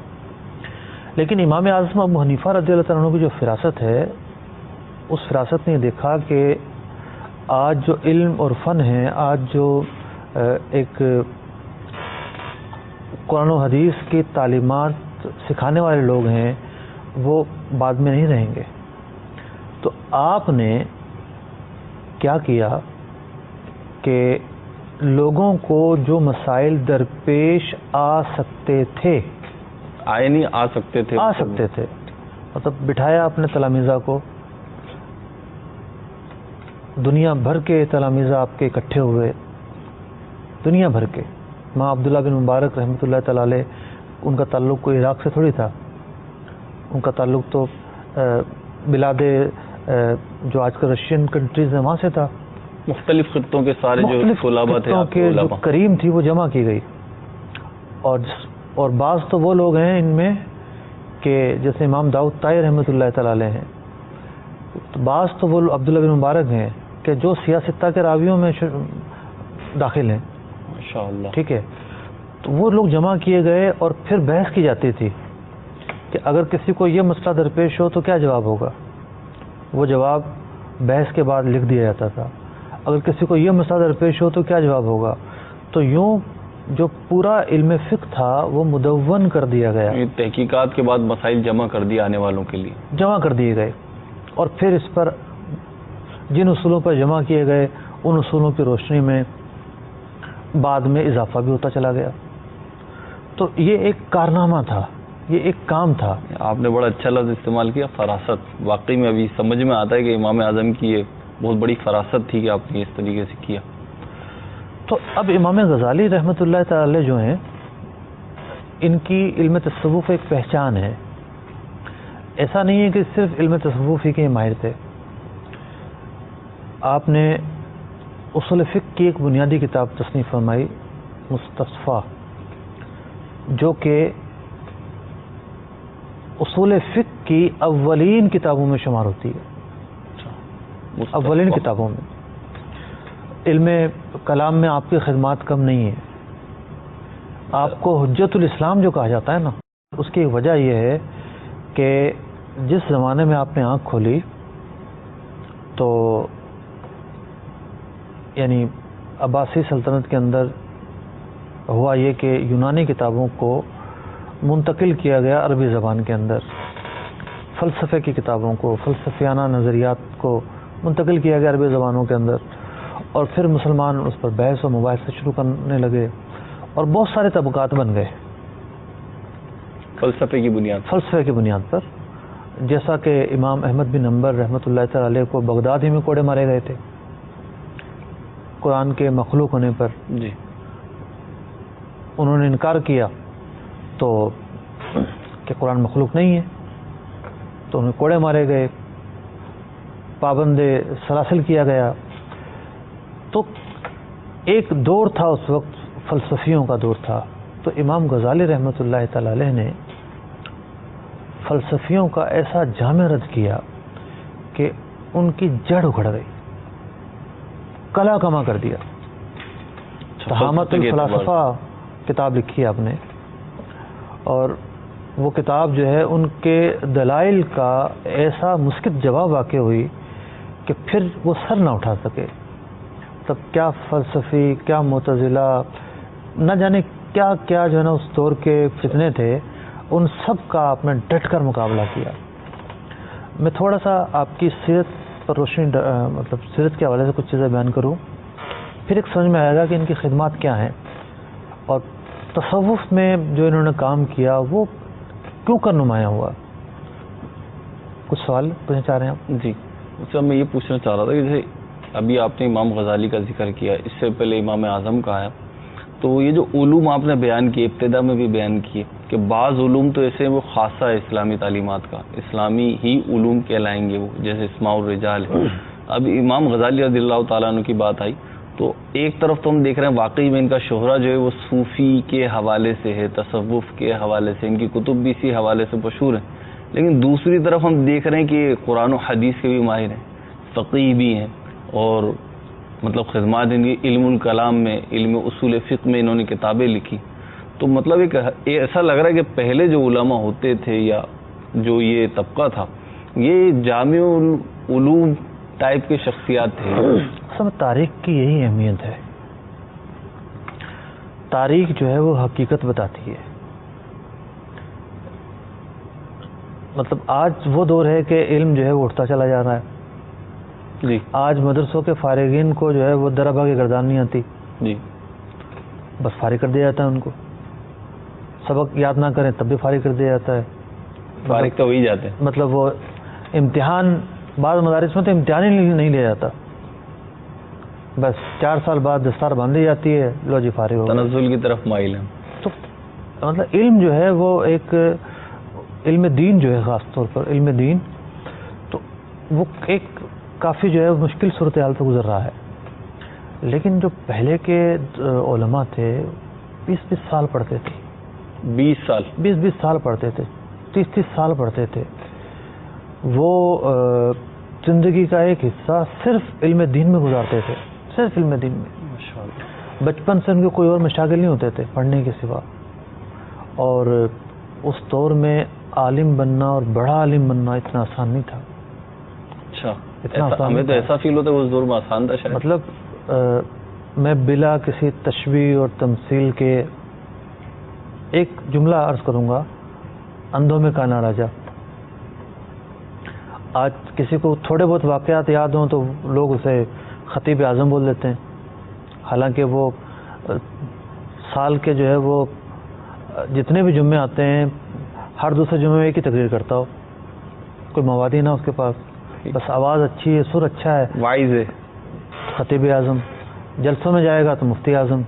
لیکن امام اعظم ابو حنیفہ رضی اللہ تعالیٰ عنہ کی جو فراست ہے، اس فراست نے دیکھا کہ آج جو علم اور فن ہے، آج جو ایک قرآن و حدیث کی تعلیمات سکھانے والے لوگ ہیں وہ بعد میں نہیں رہیں گے، تو آپ نے کیا کیا کہ لوگوں کو جو مسائل درپیش آ سکتے تھے، آئے نہیں آ سکتے تھے، مطلب بٹھایا اپنے تلامذہ کو، دنیا بھر کے تلامذہ آپ کے اکٹھے ہوئے، دنیا بھر کے۔ ماں عبداللہ بن مبارک رحمۃ اللہ تعالی علیہ، ان کا تعلق کوئی عراق سے تھوڑی تھا، ان کا تعلق تو بلاد جو آج کل رشین کنٹریز ہیں وہاں سے تھا، مختلف خطوں کے سارے جو طلباء تھے آپ کے جو کریم تھی وہ جمع کی گئی، اور بعض تو وہ لوگ ہیں ان میں کہ جیسے امام داؤد طائی رحمۃ اللہ تعالی علیہ ہیں، بعض تو وہ عبداللہ بن مبارک ہیں کہ جو سیاستہ کے راویوں میں داخل ہیں، ماشاءاللہ، ٹھیک ہے۔ تو وہ لوگ جمع کیے گئے اور پھر بحث کی جاتی تھی کہ اگر کسی کو یہ مسئلہ درپیش ہو تو کیا جواب ہوگا، وہ جواب بحث کے بعد لکھ دیا جاتا تھا، اگر کسی کو یہ مسئلہ درپیش ہو تو کیا جواب ہوگا، تو یوں جو پورا علم فقہ تھا وہ مدون کر دیا گیا، تحقیقات کے بعد مسائل جمع کر دیے آنے والوں کے لیے، جمع کر دیے گئے، اور پھر اس پر جن اصولوں پر جمع کیے گئے ان اصولوں کی روشنی میں بعد میں اضافہ بھی ہوتا چلا گیا۔ تو یہ ایک کارنامہ تھا، یہ ایک کام تھا۔ آپ نے بڑا اچھا لفظ استعمال کیا، فراست، واقعی میں ابھی سمجھ میں آتا ہے کہ امام اعظم کی یہ بہت بڑی فراست تھی کہ آپ نے اس طریقے سے کیا۔ تو اب امام غزالی رحمۃ اللہ تعالی جو ہیں، ان کی علم تصوف ایک پہچان ہے، ایسا نہیں ہے کہ صرف علم تصوف ہی کے ماہر تھے۔ آپ نے اصول فقہ کی ایک بنیادی کتاب تصنیف فرمائی، مستصفیٰ، جو کہ اصول فقہ کی اولین کتابوں میں شمار ہوتی ہے، اولین کتابوں میں۔ علم کلام میں آپ کی خدمات کم نہیں ہیں. آپ کو حجت الاسلام جو کہا جاتا ہے نا، اس کی وجہ یہ ہے کہ جس زمانے میں آپ نے آنکھ کھولی تو یعنی عباسی سلطنت کے اندر ہوا یہ کہ یونانی کتابوں کو منتقل کیا گیا عربی زبان کے اندر، فلسفے کی کتابوں کو، فلسفیانہ نظریات کو منتقل کیا گیا عربی زبانوں کے اندر، اور پھر مسلمان اس پر بحث و مباحثے شروع کرنے لگے اور بہت سارے طبقات بن گئے فلسفے کی بنیاد پر. جیسا کہ امام احمد بن حنبل رحمۃ اللہ تعالی علیہ کو بغداد ہی میں کوڑے مارے گئے تھے قرآن کے مخلوق ہونے پر. جی. انہوں نے انکار کیا تو کہ قرآن مخلوق نہیں ہے، تو انہیں کوڑے مارے گئے، پابند سلاسل کیا گیا. تو ایک دور تھا اس وقت، فلسفیوں کا دور تھا. تو امام غزالی رحمۃ اللہ تعالی علیہ نے فلسفیوں کا ایسا جامع رد کیا کہ ان کی جڑ اکھڑ گئی، کلا کما کر دیا. تہامت الفلاسفہ کتاب لکھی ہے آپ نے، اور وہ کتاب جو ہے ان کے دلائل کا ایسا مسکت جواب واقع ہوئی کہ پھر وہ سر نہ اٹھا سکے. تب کیا فلسفی، کیا معتزلہ، نہ جانے کیا کیا جو ہے نا اس دور کے فتنے تھے، ان سب کا آپ نے ڈٹ کر مقابلہ کیا. میں تھوڑا سا آپ کی سیرت پر روشنی مطلب سیرت کے حوالے سے کچھ چیزیں بیان کروں، پھر ایک سمجھ میں آئے گا کہ ان کی خدمات کیا ہیں اور تصوف میں جو انہوں نے کام کیا وہ کیوں کر نمایاں ہوا. کچھ سوال پوچھنا چاہ رہے ہیں آپ؟ جی. اس سے میں یہ پوچھنا چاہ رہا تھا کہ جیسے ابھی آپ نے امام غزالی کا ذکر کیا، اس سے پہلے امام اعظم کا ہے، تو یہ جو علوم آپ نے بیان کیے، ابتدا میں بھی بیان کیے کہ بعض علوم تو ایسے وہ خاصہ ہے اسلامی تعلیمات کا، اسلامی ہی علوم کہلائیں گے وہ، جیسے اسماء الرجال ہے. اب امام غزالی رضی اللہ تعالیٰ عنہ کی بات آئی تو ایک طرف تو ہم دیکھ رہے ہیں واقعی میں ان کا شہرہ جو ہے وہ صوفی کے حوالے سے ہے، تصوف کے حوالے سے، ان کی کتب بھی اسی حوالے سے مشہور ہیں. لیکن دوسری طرف ہم دیکھ رہے ہیں کہ قرآن و حدیث کے بھی ماہر ہیں، فقیہ بھی ہیں، اور مطلب خدمات ان کی علم الکلام میں، علم اصول فقہ میں انہوں نے کتابیں لکھی. تو مطلب ایسا لگ رہا ہے کہ پہلے جو علماء ہوتے تھے یا جو یہ طبقہ تھا، یہ جامع العلوم ٹائپ کے شخصیات تھے. سب تاریخ کی یہی اہمیت ہے. تاریخ جو ہے وہ حقیقت بتاتی ہے. مطلب آج وہ دور ہے کہ علم جو ہے وہ اٹھتا چلا جا رہا ہے. جی. آج مدرسوں کے فارغین کو جو ہے وہ دربا کی گردان نہیں آتی. جی. بس فارغ کر دیا جاتا ہے ان کو، سبق یاد نہ کریں تب بھی فارغ کر دیا جاتا ہے. فارغ تو وہی جاتے ہیں. مطلب وہ امتحان، بعض مدارس میں تو امتحان ہی نہیں لیا جاتا، بس 4 سال بعد دستار باندھی جاتی ہے، لو جی فارغ ہو گئے. تنزل کی طرف مائل ہیں. تو مطلب علم جو ہے وہ ایک علم دین جو ہے، خاص طور پر علم دین، تو وہ ایک کافی جو ہے مشکل صورتحال سے گزر رہا ہے. لیکن جو پہلے کے علماء تھے 20 سال پڑھتے تھے، 20 سال پڑھتے تھے، 30 سال پڑھتے تھے. وہ زندگی کا ایک حصہ صرف علم دین میں گزارتے تھے، صرف علم دین میں. بچپن سے ان کے کوئی اور مشاغل نہیں ہوتے تھے پڑھنے کے سوا. اور اس دور میں عالم بننا اور بڑا عالم بننا اتنا آسان نہیں تھا. اچھا. ہمیں تو ایسا فیل ہوتا ہے اس دور میں آسان تھا شاید. مطلب میں بلا کسی تشبیہ اور تمثیل کے ایک جملہ عرض کروں گا، اندھوں میں کانا راجا. آج کسی کو تھوڑے بہت واقعات یاد ہوں تو لوگ اسے خطیب اعظم بول دیتے ہیں، حالانکہ وہ سال کے جو ہے وہ جتنے بھی جمعے آتے ہیں ہر دوسرے جمعے میں ایک ہی تقریر کرتا ہو، کوئی موادی نہ اس کے پاس، بس آواز اچھی ہے، سر اچھا ہے، وائز ہے، خطیب اعظم. جلسوں میں جائے گا تو مفتی اعظم،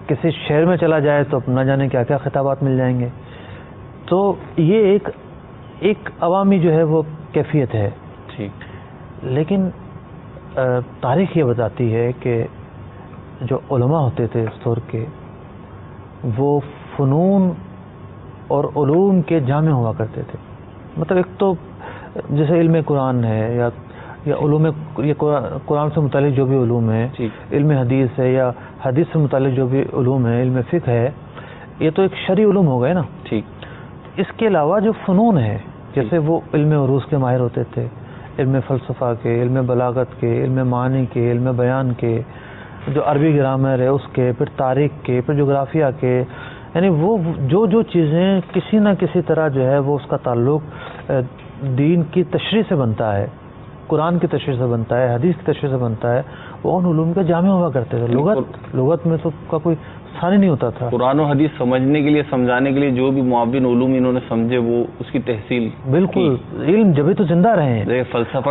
کسی شہر میں چلا جائے تو نہ جانے کیا کیا خطابات مل جائیں گے. تو یہ ایک عوامی جو ہے وہ کیفیت ہے. ٹھیک. لیکن تاریخ یہ بتاتی ہے کہ جو علماء ہوتے تھے اس دور کے، وہ فنون اور علوم کے جامع ہوا کرتے تھے. مطلب ایک تو جیسے علم قرآن ہے یا یا علوم یہ قرآن سے متعلق جو بھی علوم ہیں، علم حدیث ہے یا حدیث سے متعلق جو بھی علوم ہے، علم فقہ ہے، یہ تو ایک شرعی علوم ہو گئے نا. ٹھیک. اس کے علاوہ جو فنون ہے، جیسے وہ علم عروض کے ماہر ہوتے تھے، علم فلسفہ کے، علم بلاغت کے، علم معانی کے، علم بیان کے، جو عربی گرامر ہے اس کے، پھر تاریخ کے، پھر جغرافیہ کے، یعنی وہ جو چیزیں کسی نہ کسی طرح جو ہے وہ اس کا تعلق دین کی تشریح سے بنتا ہے، قرآن کی تشریح سے بنتا ہے، حدیث کی تشریح سے بنتا ہے، وہ ان علوم کا جامع ہوا کرتے تھے. لغت میں تو کا کوئی ثانی نہیں ہوتا تھا. قرآن و حدیث سمجھنے کے لیے، سمجھانے کے لیے جو بھی معاون علوم انہوں نے سمجھے وہ اس کی تحصیل. بالکل. علم جبھی تو زندہ رہے ہیں. فلسفہ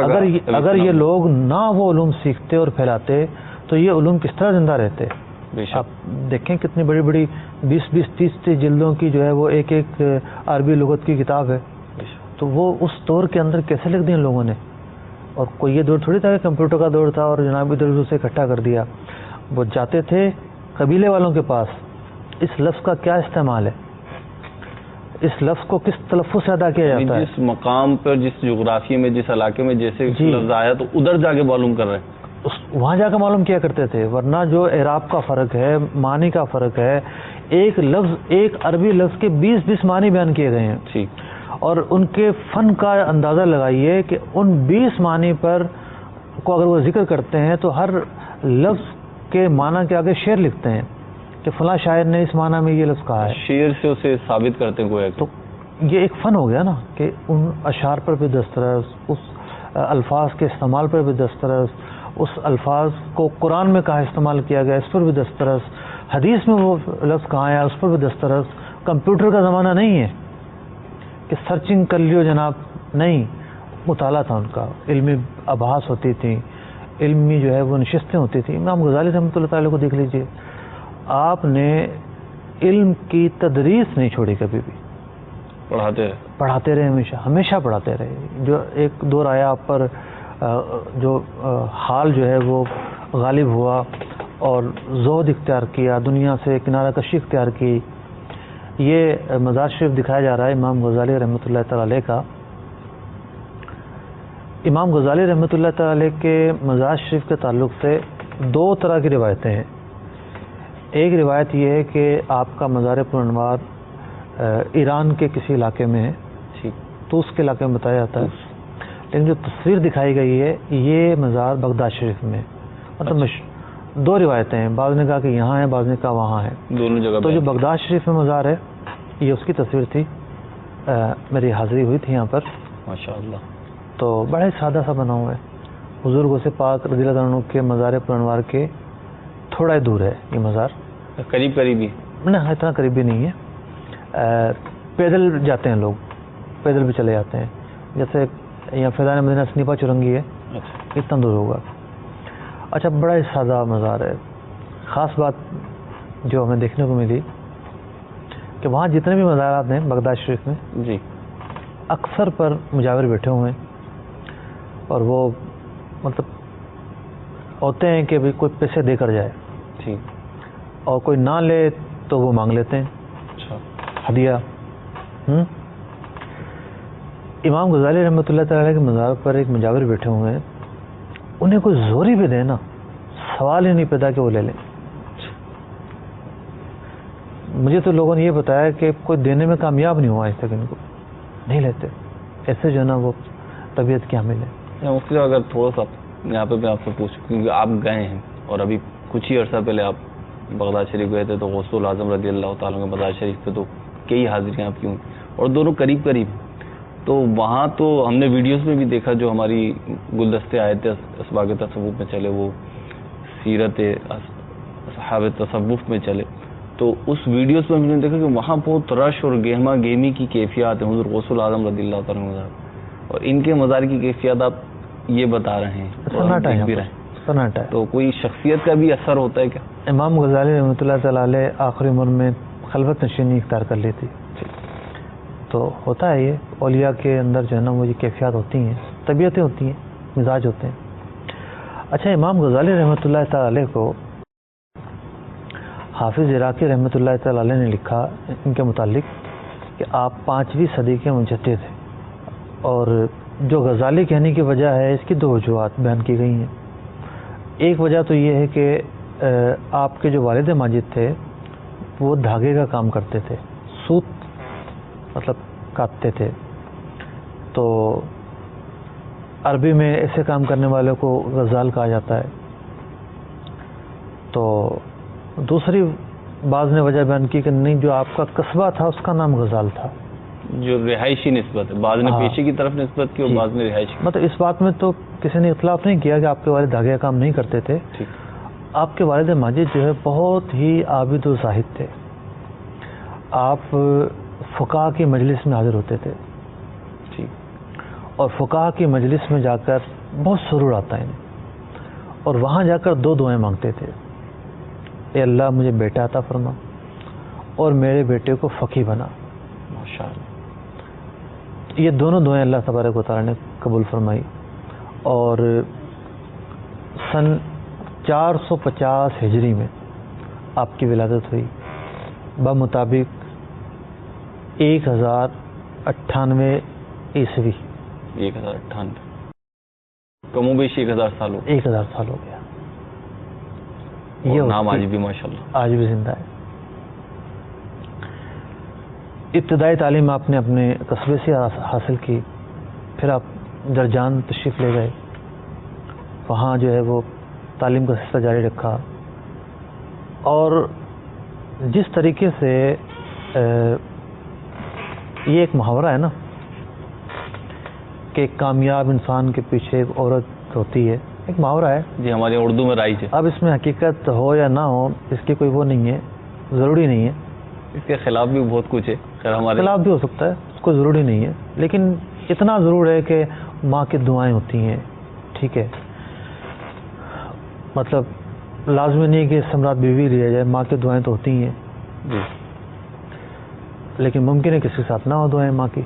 اگر یہ لوگ نہ وہ علوم سیکھتے اور پھیلاتے تو یہ علوم کس طرح زندہ رہتے. آپ دیکھیں کتنی بڑی بڑی 20-20 30 جلدوں کی جو ہے وہ ایک عربی لغت کی کتاب ہے. تو وہ اس دور کے اندر کیسے لکھ دیا لوگوں نے. اور کوئی یہ دور تھوڑی تھا کہ کمپیوٹر کا دور تھا اور جناب ادھر ادھر سے اکٹھا کر دیا. وہ جاتے تھے قبیلے والوں کے پاس، اس لفظ کا کیا استعمال ہے، اس لفظ کو کس تلفظ سے ادا کیا جاتا ہے، جس مقام پر، جس جغرافیے میں، جس علاقے میں جیسے لفظ آیا تو ادھر جا کے معلوم کر رہے ہیں، وہاں جا کے معلوم کیا کرتے تھے. ورنہ جو اعراب کا فرق ہے، معنی کا فرق ہے، ایک لفظ، ایک عربی لفظ کے 20 معنی بیان کیے گئے ہیں. ٹھیک. اور ان کے فن کا اندازہ لگائیے کہ ان 20 معنی پر کو اگر وہ ذکر کرتے ہیں تو ہر لفظ کے معنی کے آگے شعر لکھتے ہیں کہ فلاں شاعر نے اس معنی میں یہ لفظ کہا ہے. شعر سے اسے ثابت کرتے ہیں گویا. تو یہ ایک فن ہو گیا نا کہ ان اشعار پر بھی دسترس، اس الفاظ کے استعمال پر بھی دسترس، اس الفاظ کو قرآن میں کہاں استعمال کیا گیا اس پر بھی دسترس، حدیث میں وہ لفظ کہاں آیا اس پر بھی دسترس. کمپیوٹر کا زمانہ نہیں ہے کہ سرچنگ کر لیو جناب، نہیں، مطالعہ تھا ان کا، علمی ابحاث ہوتی تھیں، علمی جو ہے وہ نشستیں ہوتی تھیں. امام غزالی رحمۃ اللہ تعالی کو دیکھ لیجئے، آپ نے علم کی تدریس نہیں چھوڑی کبھی بھی، پڑھاتے رہے، ہمیشہ پڑھاتے رہے. جو ایک دور آیا آپ پر جو حال جو ہے وہ غالب ہوا اور زہد اختیار کیا، دنیا سے کنارہ کشی اختیار کی. یہ مزار شریف دکھایا جا رہا ہے امام غزالی رحمۃ اللہ تعالی علیہ کا. امام غزالی رحمۃ اللہ تعالی علیہ کے مزار شریف کے تعلق سے 2 طرح کی روایتیں ہیں. ایک روایت یہ ہے کہ آپ کا مزار پرانوار ایران کے کسی علاقے میں ہے، توس کے علاقے میں بتایا جاتا ہے، لیکن جو تصویر دکھائی گئی ہے یہ مزار بغداد شریف میں. مطلب 2 روایتیں ہیں، بعض نے کہا کہ یہاں ہے، بعض نے کہا وہاں ہے، دونوں جگہ. تو جو بغداد شریف میں مزار ہے یہ اس کی تصویر تھی، میری حاضری ہوئی تھی یہاں پر ماشاءاللہ. تو بڑا ہی سادہ سا بنا ہوا ہے. حضور غوث پاک رضی اللہ عنہ کے مزار پرانوار کے تھوڑا ہی دور ہے یہ مزار، قریب ہی نہیں، اتنا قریب بھی نہیں ہے. پیدل جاتے ہیں لوگ، پیدل بھی چلے جاتے ہیں. جیسے یہاں فیضان مدینہ سنیپا چرنگی ہے، اتنا دور ہوگا. اچھا، بڑا ہی سادہ مزار ہے. خاص بات جو ہمیں دیکھنے کو ملی کہ وہاں جتنے بھی مزارات ہیں بغداد شریف میں جی، اکثر پر مجاور بیٹھے ہوئے ہیں اور وہ مطلب ہوتے ہیں کہ بھی کوئی پیسے دے کر جائے، ٹھیک، اور کوئی نہ لے تو وہ مانگ لیتے ہیں. اچھا، ہدیہ. امام غزالی رحمۃ اللہ تعالی کے مزار پر ایک مجاور بیٹھے ہوئے ہیں، انہیں کوئی زوری بھی دے نا، سوال ہی نہیں پیدا کہ وہ لے لیں. مجھے تو لوگوں نے یہ بتایا کہ کوئی دینے میں کامیاب نہیں ہوا آج تک، ان کو نہیں لیتے ایسے جو ہے نا وہ طبیعت کی حامل ہے. مفتی صاحب، اگر تھوڑا سا یہاں پہ میں آپ سے پوچھوں، کیونکہ آپ گئے ہیں اور ابھی کچھ ہی عرصہ پہلے آپ بغداد شریف گئے تھے، تو غوث الاعظم رضی اللہ تعالیٰ کے مزار شریف پہ تو کئی حاضریاں آپ کی ہوں اور دونوں قریب تو وہاں تو ہم نے ویڈیوز میں بھی دیکھا، جو ہماری گلدستے آئے تھے اسباغ تصوف میں چلے، وہ سیرت اصحاب تصوف میں چلے، تو اس ویڈیوز میں ہم نے دیکھا کہ وہاں بہت رش اور گہما گہمی کی کیفیات ہیں حضور غوث الاعظم رضی اللہ تعالیٰ مزار، اور ان کے مزار کی کیفیات آپ یہ بتا رہے ہیں، سناٹا ہے. تو کوئی شخصیت کا بھی اثر ہوتا ہے کیا؟ امام غزالی رحمۃ اللہ تعالی علیہ آخری عمر میں خلوت نشینی اختیار کر لی تھی، تو ہوتا ہے یہ اولیاء کے اندر جو ہے نا وہ یہ کیفیات ہوتی ہیں، طبیعتیں ہوتی ہیں، مزاج ہوتے ہیں. اچھا، امام غزالی رحمۃ اللہ تعالی علیہ کو حافظ عراقی رحمۃ اللہ تعالی علیہ نے لکھا ان کے متعلق کہ آپ 5ویں صدی کے مجدد ہیں، اور جو غزالی کہنے کی وجہ ہے، اس کی دو وجوہات بیان کی گئی ہیں۔ ایک وجہ تو یہ ہے کہ آپ کے جو والد ماجد تھے وہ دھاگے کا کام کرتے تھے، سوت مطلب کاٹتے تھے، تو عربی میں ایسے کام کرنے والوں کو غزال کہا جاتا ہے۔ تو دوسری بعض نے وجہ بیان کی کہ نہیں، جو آپ کا قصبہ تھا اس کا نام غزال تھا، جو رہائشی نسبت ہے، بعض نے ہاں، پیشے کی طرف نسبت کی اور جی، بعض نے رہائشی۔ مطلب اس بات میں تو کسی نے اختلاف نہیں کیا کہ آپ کے والد دھاگے کا کام نہیں کرتے تھے۔ ٹھیک، آپ کے والد ماجد جو ہے بہت ہی عابد و زاہد تھے، آپ فقہا کی مجلس میں حاضر ہوتے تھے، ٹھیک، اور فقہا کی مجلس میں جا کر بہت سرور آتا ہے، اور وہاں جا کر دو دعائیں مانگتے تھے، اے اللہ مجھے بیٹا عطا فرما اور میرے بیٹے کو فقیہ بنا۔ ماشاء اللہ۔ یہ دونوں دعائیں اللہ تبارک و تعالیٰ نے قبول فرمائی، اور سن 450 ہجری میں آپ کی ولادت ہوئی، بمطابق 1098 عیسوی، 1098، کم و بیش 1000 سال ہو گئے۔ 1000 سال ہو گیا۔ اور یہ نام اس آج کی بھی ماشاءاللہ آج بھی زندہ ہے۔ ابتدائی تعلیم آپ نے اپنے قصبے سے حاصل کی، پھر آپ درجان تشریف لے گئے، وہاں جو ہے وہ تعلیم کا سلسلہ جاری رکھا، اور جس طریقے سے یہ ایک محاورہ ہے نا کہ ایک کامیاب انسان کے پیچھے ایک عورت ہوتی ہے، ایک محاورہ ہے، جی، ہمارے اردو میں رائج ہے، اب اس میں حقیقت ہو یا نہ ہو اس کی کوئی وہ نہیں ہے، ضروری نہیں ہے، اس کے خلاف بھی بہت کچھ ہے، خیر ہمارے خلاف بھی ہو سکتا ہے، اس کو ضروری نہیں ہے، لیکن اتنا ضرور ہے کہ ماں کی دعائیں ہوتی ہیں، ٹھیک ہے، مطلب لازمی نہیں کہ سمراٹ بیوی لیا جائے، ماں کی دعائیں تو ہوتی ہیں، جی، لیکن ممکن ہے کسی کے ساتھ نہ ہو دعائیں ماں کی۔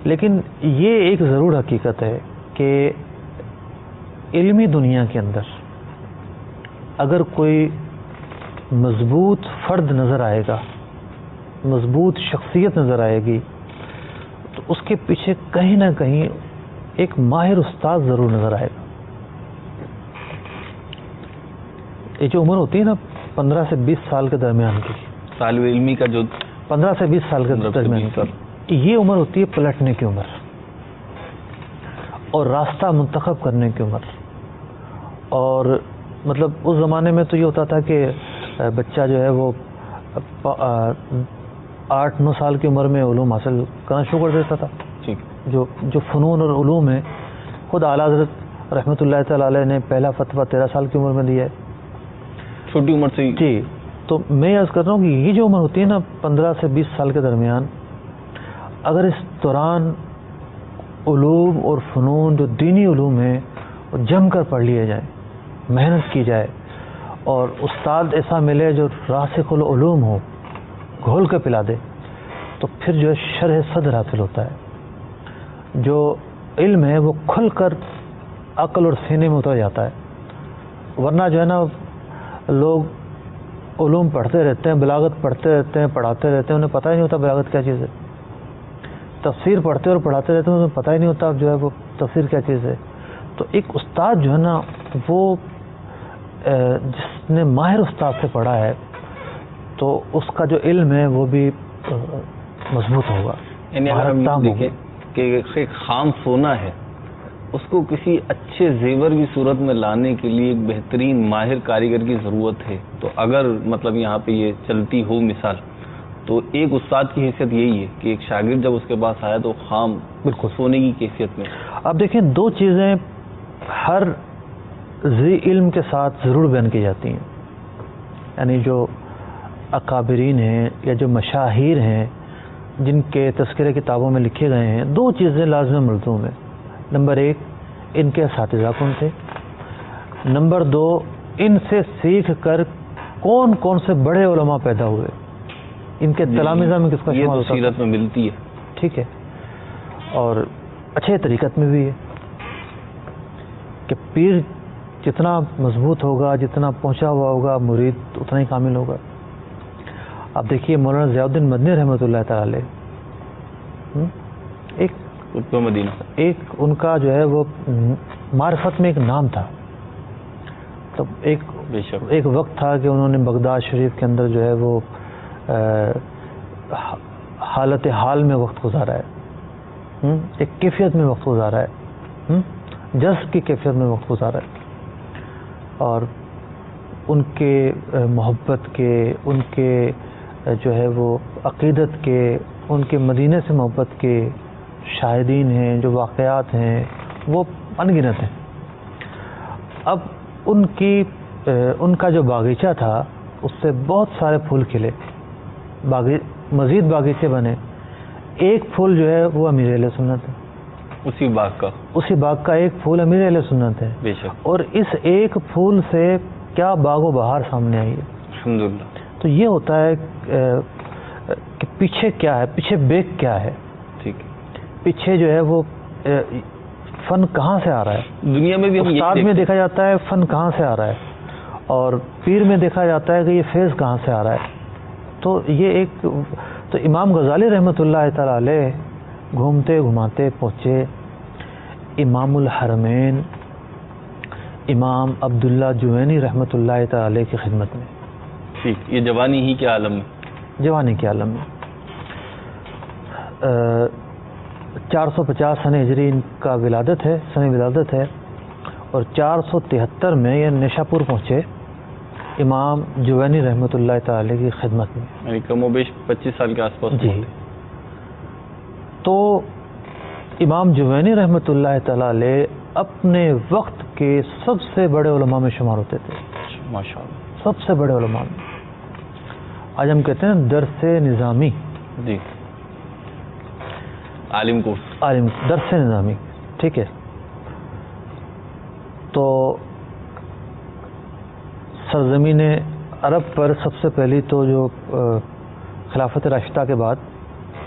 لیکن یہ ایک ضرور حقیقت ہے کہ علمی دنیا کے اندر اگر کوئی مضبوط فرد نظر آئے گا، مضبوط شخصیت نظر آئے گی، تو اس کے پیچھے کہیں نہ کہیں ایک ماہر استاد ضرور نظر آئے گا۔ یہ جو عمر ہوتی ہے نا 15 سے 20 سال کے درمیان کی، طالب علمی کا جو 15 سے 20 سال کے 15 سے درمیان 20 سال، کی، یہ عمر ہوتی ہے پلٹنے کی عمر اور راستہ منتخب کرنے کی عمر۔ اور مطلب اس زمانے میں تو یہ ہوتا تھا کہ بچہ جو ہے وہ 8-9 سال کی عمر میں علوم حاصل کرنا شروع کر دیتا تھا۔ ٹھیک، جو فنون اور علوم ہیں، خود اعلیٰ حضرت رحمۃ اللہ تعالی علیہ نے پہلا فتویٰ 13 سال کی عمر میں دیا ہے۔ چھوٹی عمر سے جی، تو میں عرض کر رہا ہوں کہ یہ جو عمر ہوتی ہے نا 15 سے 20 سال کے درمیان، اگر اس دوران علوم اور فنون جو دینی علوم ہیں وہ جم کر پڑھ لیے جائیں، محنت کی جائے، اور استاد ایسا ملے جو راسخ العلوم ہو، گھول کے پلا دے، تو پھر جو ہے شرح صدر حاصل ہوتا ہے، جو علم ہے وہ کھل کر عقل اور سینے میں اتر جاتا ہے۔ ورنہ جو ہے نا لوگ علوم پڑھتے رہتے ہیں، بلاغت پڑھتے رہتے ہیں، پڑھاتے رہتے ہیں، انہیں پتہ ہی نہیں ہوتا بلاغت کیا چیز ہے، تفسیر پڑھتے اور پڑھاتے رہتے ہیں، انہیں پتہ ہی نہیں ہوتا جو ہے وہ تفسیر کیا چیز ہے۔ تو ایک استاد جو ہے نا وہ جس نے ماہر استاد سے پڑھا ہے تو اس کا جو علم ہے وہ بھی مضبوط ہوگا، یعنی اگر ہم تام یہ ہوگی۔ دیکھیں کہ ایک خام سونا ہے، اس کو کسی اچھے زیور کی صورت میں لانے کے لیے ایک بہترین ماہر کاریگر کی ضرورت ہے، تو اگر مطلب یہاں پہ یہ چلتی ہو مثال، تو ایک استاد کی حیثیت یہی ہے کہ ایک شاگرد جب اس کے پاس آیا تو خام بالکل سونے کی کیفیت میں۔ اب دیکھیں، دو چیزیں ہر ذی علم کے ساتھ ضرور بیان کی جاتی ہیں، یعنی جو اکابرین ہیں یا جو مشاہیر ہیں جن کے تذکرے کتابوں میں لکھے گئے ہیں، دو چیزیں لازم ملزوم ہیں۔ نمبر 1، ان کے اساتذہ کون تھے، نمبر 2، ان سے سیکھ کر کون کون سے بڑے علماء پیدا ہوئے، ان کے تلامذہ میں کس کا یہ شمار تو ہوتا تھا؟ سیرت میں ملتی ہے، ٹھیک ہے، اور اچھے طریقت میں بھی ہے کہ پیر جتنا مضبوط ہوگا، جتنا پہنچا ہوا ہوگا، مرید اتنا ہی کامل ہوگا۔ اب دیکھیے مولانا ضیاء الدین مدنی رحمۃ اللہ تعالی علیہ ایک قطب مدینہ. ایک ان کا جو ہے وہ معرفت میں ایک نام تھا. تو بے شک. ایک وقت تھا کہ انہوں نے بغداد شریف کے اندر جو ہے وہ حالت حال میں وقت گزارا ہے، ایک کیفیت میں وقت گزارا ہے، جذب کی کیفیت میں وقت گزارا ہے. اور ان کے محبت کے، ان کے جو ہے وہ عقیدت کے، ان کے مدینے سے محبت کے شاہدین ہیں، جو واقعات ہیں وہ ان گنت ہیں. اب ان کا جو باغیچہ تھا اس سے بہت سارے پھول کھلے، مزید باغیچے بنے. ایک پھول جو ہے وہ امیر اہل سنت ہے، اسی باغ کا ایک پھول امیر اہل سنت ہے. بے شک. اور اس ایک پھول سے کیا باغ و بہار سامنے آئی ہے. الحمدللہ. تو یہ ہوتا ہے کہ پیچھے کیا ہے، پیچھے بیک کیا ہے، ٹھیک ہے، پیچھے جو ہے وہ فن کہاں سے آ رہا ہے. دنیا میں بھی استاد میں دیکھا جاتا ہے فن کہاں سے آ رہا ہے، اور پیر میں دیکھا جاتا ہے کہ یہ فیض کہاں سے آ رہا ہے. تو یہ تو امام غزالی رحمۃ اللہ تعالی علیہ گھومتے گھماتے پہنچے امام الحرمین امام عبداللہ جوینی رحمۃ اللہ تعالی علیہ کی خدمت میں. ٹھیک. یہ جوانی ہی کے عالم میں، جوانی کے عالم میں 450 سن ہجری ان کا سن ولادت ہے، اور 473 میں یہ نیشاپور پہنچے امام جوینی رحمۃ اللہ تعالی کی خدمت میں، یعنی کم و بیش 25 سال کے آس پاس. جی. تو امام جوینی رحمۃ اللہ تعالی علیہ اپنے وقت کے سب سے بڑے علماء میں شمار ہوتے تھے. ماشاء اللہ. سب سے بڑے علماء میں. آج ہم کہتے ہیں درس نظامی. جی. عالم درس نظامی. ٹھیک ہے. تو سرزمین عرب پر سب سے پہلی تو جو خلافت راشدہ کے بعد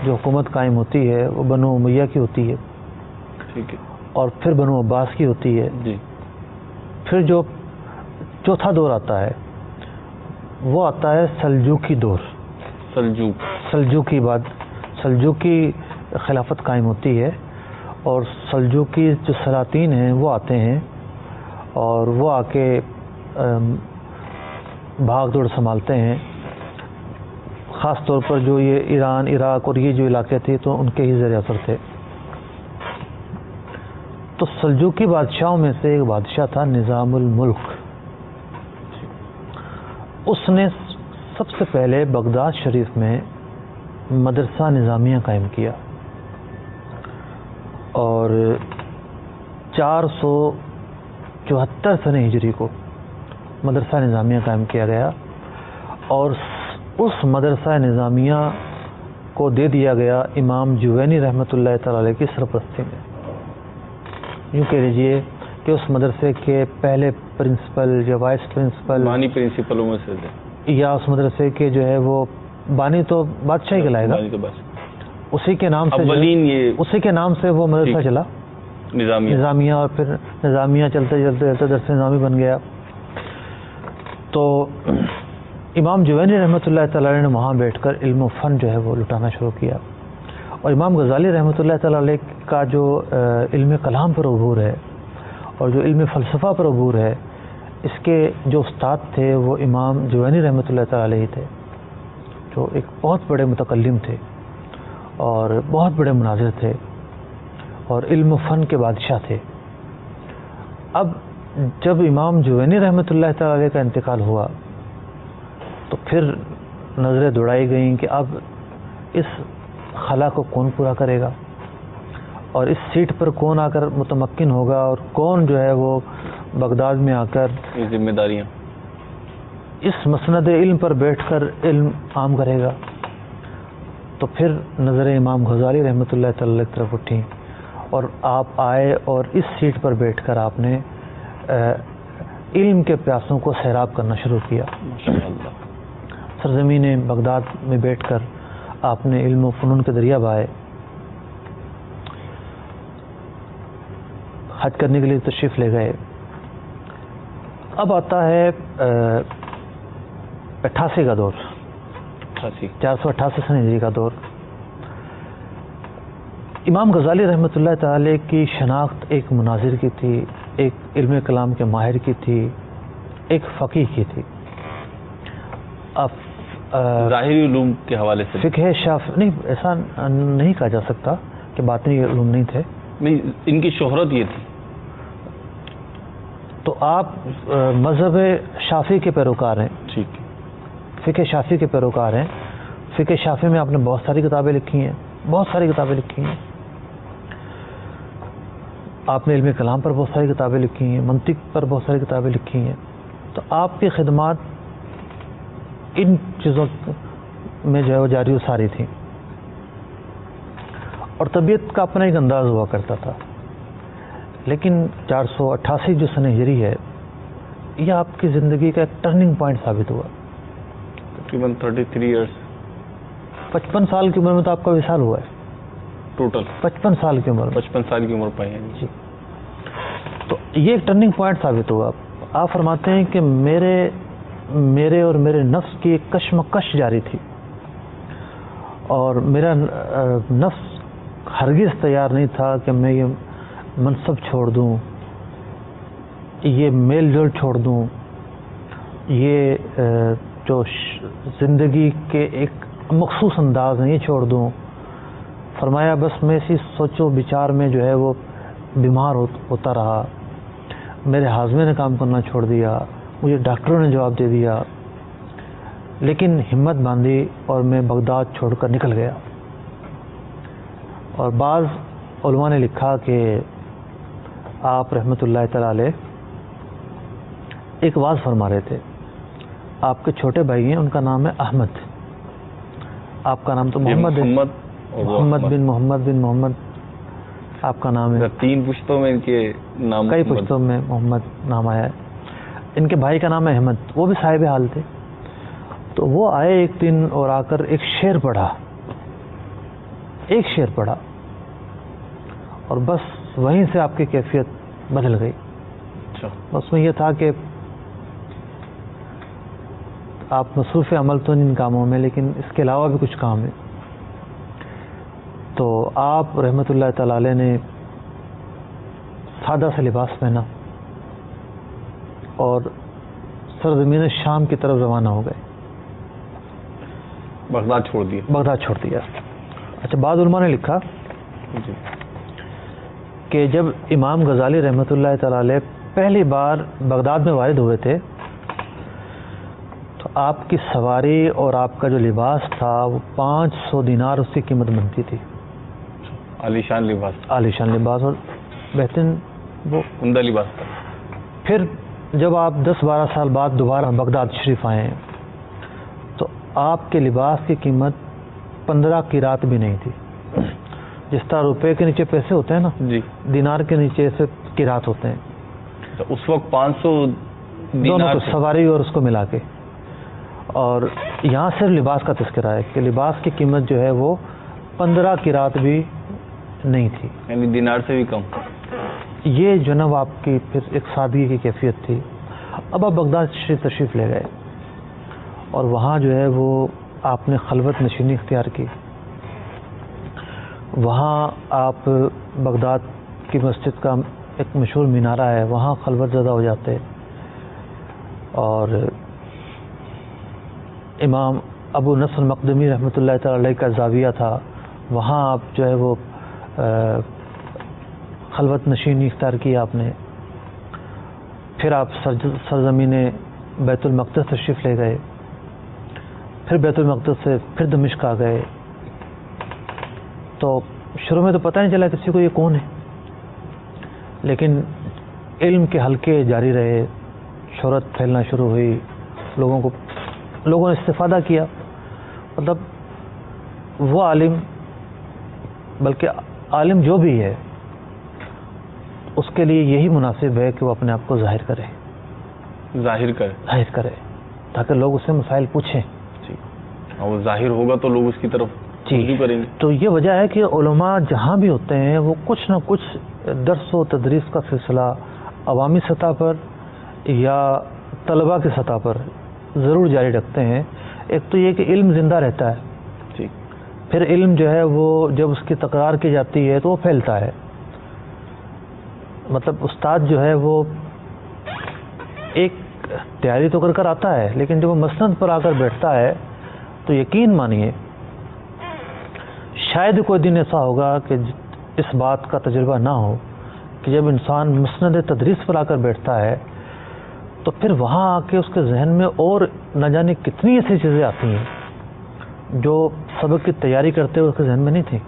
جو حکومت قائم ہوتی ہے وہ بنو امیہ کی ہوتی ہے. ٹھیک ہے. اور پھر بنو عباس کی ہوتی ہے. جی. پھر جو چوتھا دور آتا ہے وہ آتا ہے سلجوقی دور. سلجوقی خلافت قائم ہوتی ہے، اور سلجوقی جو سلاطین ہیں وہ آتے ہیں اور وہ آ کے بھاگ دوڑ سنبھالتے ہیں. خاص طور پر جو یہ ایران، عراق اور یہ جو علاقے تھے تو ان کے ہی زیر اثر تھے. تو سلجوقی بادشاہوں میں سے ایک بادشاہ تھا نظام الملک. اس نے سب سے پہلے بغداد شریف میں مدرسہ نظامیہ قائم کیا، اور 474 سن ہجری کو مدرسہ نظامیہ قائم کیا گیا، اور اس مدرسہ نظامیہ کو دے دیا گیا امام جوینی رحمۃ اللہ تعالی علیہ کی سرپرستی میں. یوں کہہ لیجیے کہ اس مدرسے کے پہلے پرنسپل یا وائس پرنسپل، بانی پرنسپلوں میں سے تھے، یا اس مدرسے کے جو ہے وہ بانی تو بادشاہ ہی کہلائے گا، اسی کے نام سے وہ مدرسہ چلا نظامیہ، اور پھر نظامیہ چلتے چلتے درس نظامی بن گیا. تو امام جوینی رحمۃ اللہ تعالی علیہ نے وہاں بیٹھ کر علم و فن جو ہے وہ لٹانا شروع کیا. اور امام غزالی رحمۃ اللہ تعالی علیہ کا جو علم کلام پر عبور ہے اور جو علم فلسفہ پر عبور ہے، اس کے جو استاد تھے وہ امام جوینی رحمۃ اللہ تعالی علیہ تھے، جو ایک بہت بڑے متکلم تھے اور بہت بڑے مناظر تھے اور علم و فن کے بادشاہ تھے. اب جب امام جوینی رحمۃ اللہ تعالی علیہ کا انتقال ہوا تو پھر نظریں دوڑائی گئیں کہ اب اس خلا کو کون پورا کرے گا، اور اس سیٹ پر کون آ کر متمکن ہوگا، اور کون جو ہے وہ بغداد میں آ کر ذمہ داریاں اس مسند علم پر بیٹھ کر علم عام کرے گا. تو پھر نظر امام غزالی رحمۃ اللہ تعالی کی طرف اٹھی، اور آپ آئے اور اس سیٹ پر بیٹھ کر آپ نے علم کے پیاسوں کو سیراب کرنا شروع کیا. سرزمین بغداد میں بیٹھ کر آپ نے علم و فنون کے دریا بہائے. حج کرنے کے لیے تشریف لے گئے. اب آتا ہے 88 کا دور، 488 سن ہجری کا دور. امام غزالی رحمۃ اللہ تعالی کی شناخت ایک مناظر کی تھی، ایک علم کلام کے ماہر کی تھی، ایک فقیہ کی تھی. اب ظاہری علوم کے حوالے سے فقہ نہیں، ایسا نہیں کہا جا سکتا کہ باطنی علوم نہیں تھے. نہیں، ان کی شہرت یہ تھی. تو آپ مذہب شافعی کے پیروکار ہیں، ٹھیک، فقہ شافعی کے پیروکار ہیں. فقہ شافعی میں آپ نے بہت ساری کتابیں لکھی ہیں، بہت ساری کتابیں لکھی ہیں. آپ نے علم کلام پر بہت ساری کتابیں لکھی ہیں، منطق پر بہت ساری کتابیں لکھی ہیں. تو آپ کی خدمات ان چیزوں میں جو ہے وہ جاری و ساری تھیں، اور طبیعت کا اپنا ایک انداز ہوا کرتا تھا. لیکن 488 جو سن ہجری ہے، یہ آپ کی زندگی کا ایک ٹرننگ پوائنٹ ثابت ہوا. تقریباً 33 ایئرس، 55 سال کی عمر میں تو آپ کا وصال ہوا ہے. ٹوٹل 55 سال کی عمر میں. 55 سال کی عمر پائی ہے جی. تو یہ ایک ٹرننگ پوائنٹ ثابت ہوا. آپ فرماتے ہیں کہ میرے اور میرے نفس کی ایک کشمکش جاری تھی، اور میرا نفس ہرگز تیار نہیں تھا کہ میں یہ منصب چھوڑ دوں، یہ میل جول چھوڑ دوں، یہ جو زندگی کے ایک مخصوص انداز ہیں یہ چھوڑ دوں. فرمایا بس میں اسی سوچ و بچار میں جو ہے وہ بیمار ہوتا رہا. میرے ہاضمے نے کام کرنا چھوڑ دیا، مجھے ڈاکٹروں نے جواب دے دیا، لیکن ہمت باندھی اور میں بغداد چھوڑ کر نکل گیا. اور بعض علماء نے لکھا کہ آپ رحمۃ اللہ تعالی علیہ ایک واز فرما رہے تھے. آپ کے چھوٹے بھائی ہیں، ان کا نام ہے احمد، آپ کا نام تو محمد ہے، محمد بن محمد آپ کا نام ہے. 3 پشتوں میں ان کے نام، کئی پشتوں میں محمد نام آیا ہے. ان کے بھائی کا نام ہے احمد، وہ بھی صاحب حال تھے. تو وہ آئے ایک دن اور آ کر ایک شعر پڑھا، اور بس وہیں سے آپ کی کیفیت بدل گئی. اس میں یہ تھا کہ آپ مصروف عمل تو ان کاموں میں، لیکن اس کے علاوہ بھی کچھ کام ہے. تو آپ رحمۃ اللہ تعالی علیہ نے سادہ سا لباس پہنا اور سرزمین شام کی طرف روانہ ہو گئے. بغداد چھوڑ دیا. اچھا، بعض علماء نے لکھا جی کہ جب امام غزالی رحمۃ اللہ تعالی علیہ پہلی بار بغداد میں وارد ہوئے تھے تو آپ کی سواری اور آپ کا جو لباس تھا وہ 500 دینار اس کی قیمت بنتی تھی. عالیشان لباس اور بہترین وہ عمدہ لباس تھا. پھر جب آپ 10-12 سال بعد دوبارہ بغداد شریف آئے ہیں تو آپ کے لباس کی قیمت 15 قیرات بھی نہیں تھی. جس طرح روپے کے نیچے پیسے ہوتے ہیں نا، جی، دینار کے نیچے سے قیرات ہوتے ہیں. تو اس وقت 500 دونوں کو، سواری اور اس کو ملا کے. اور یہاں صرف لباس کا تذکرہ ہے کہ لباس کی قیمت جو ہے وہ 15 قیرات بھی نہیں تھی، یعنی دینار سے بھی کم. یہ جناب آپ کی پھر ایک سادگی کی کیفیت تھی. اب آپ بغداد شریف تشریف لے گئے اور وہاں جو ہے وہ آپ نے خلوت نشینی اختیار کی. وہاں آپ بغداد کی مسجد کا ایک مشہور مینارہ ہے، وہاں خلوت زدہ ہو جاتے. اور امام ابو نصر مقدمی رحمۃ اللہ تعالی علیہ کا زاویہ تھا، وہاں آپ جو ہے وہ خلوت نشینی اختیار کی آپ نے. پھر آپ سرزمین بیت المقدس تشریف لے گئے، پھر بیت المقدس سے پھر دمشق آ گئے. تو شروع میں تو پتہ نہیں چلا کسی کو یہ کون ہے، لیکن علم کے حلقے جاری رہے، شہرت پھیلنا شروع ہوئی، لوگوں نے استفادہ کیا. مطلب وہ عالم، بلکہ عالم جو بھی ہے اس کے لیے یہی مناسب ہے کہ وہ اپنے آپ کو ظاہر کرے تاکہ لوگ اس سے مسائل پوچھیں. جی، اور وہ ظاہر ہوگا تو لوگ اس کی طرف رجوع کریں گے. تو یہ وجہ ہے کہ علماء جہاں بھی ہوتے ہیں وہ کچھ نہ کچھ درس و تدریس کا سلسلہ عوامی سطح پر یا طلباء کی سطح پر ضرور جاری رکھتے ہیں. ایک تو یہ کہ علم زندہ رہتا ہے، جی، پھر علم جو ہے وہ جب اس کی تکرار کی جاتی ہے تو وہ پھیلتا ہے. مطلب استاد جو ہے وہ ایک تیاری تو کر آتا ہے، لیکن جب وہ مسند پر آ کر بیٹھتا ہے تو یقین مانیے شاید کوئی دن ایسا ہوگا کہ اس بات کا تجربہ نہ ہو کہ جب انسان مسند تدریس پر آ کر بیٹھتا ہے تو پھر وہاں آ کے اس کے ذہن میں اور نہ جانے کتنی ایسی چیزیں آتی ہیں جو سبق کی تیاری کرتے ہوئے اس کے ذہن میں نہیں تھیں،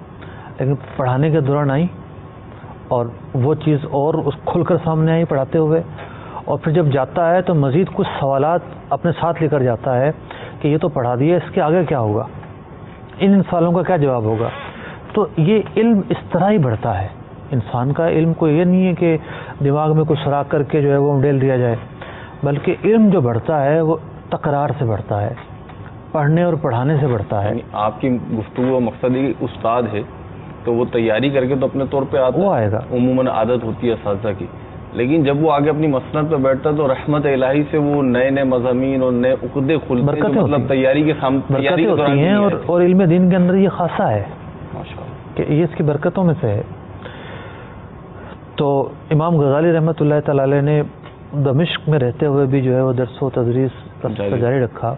لیکن پڑھانے کے دوران آئی اور وہ چیز اور اس کھل کر سامنے آئی پڑھاتے ہوئے. اور پھر جب جاتا ہے تو مزید کچھ سوالات اپنے ساتھ لے کر جاتا ہے کہ یہ تو پڑھا دیا، اس کے آگے کیا ہوگا، ان سوالوں کا کیا جواب ہوگا. تو یہ علم اس طرح ہی بڑھتا ہے. انسان کا علم کو یہ نہیں ہے کہ دماغ میں کچھ سراغ کر کے جو ہے وہ ڈیل دیا جائے، بلکہ علم جو بڑھتا ہے وہ تکرار سے بڑھتا ہے، پڑھنے اور پڑھانے سے بڑھتا ہے. آپ کی گفتگو کا مقصد یہ استاد ہے تو وہ تیاری کر کے تو اپنے طور پہ آتا، وہ آئے گا. عموماً عادت ہوتی ہے اساتذہ کی، لیکن جب وہ آگے اپنی مسند پہ بیٹھتا ہے تو رحمت الہی سے وہ نئے نئے مضامین اور نئے عقدے کھلتے ہیں، مطلب تیاری کے برکتیں ہوتی ہیں. اور علم دین کے اندر یہ خاصہ ہے ماشاءاللہ کہ یہ اس کی برکتوں میں سے ہے. تو امام غزالی رحمۃ اللہ تعالی علیہ نے دمشق میں رہتے ہوئے بھی جو ہے وہ درس و تدریس جاری رکھا،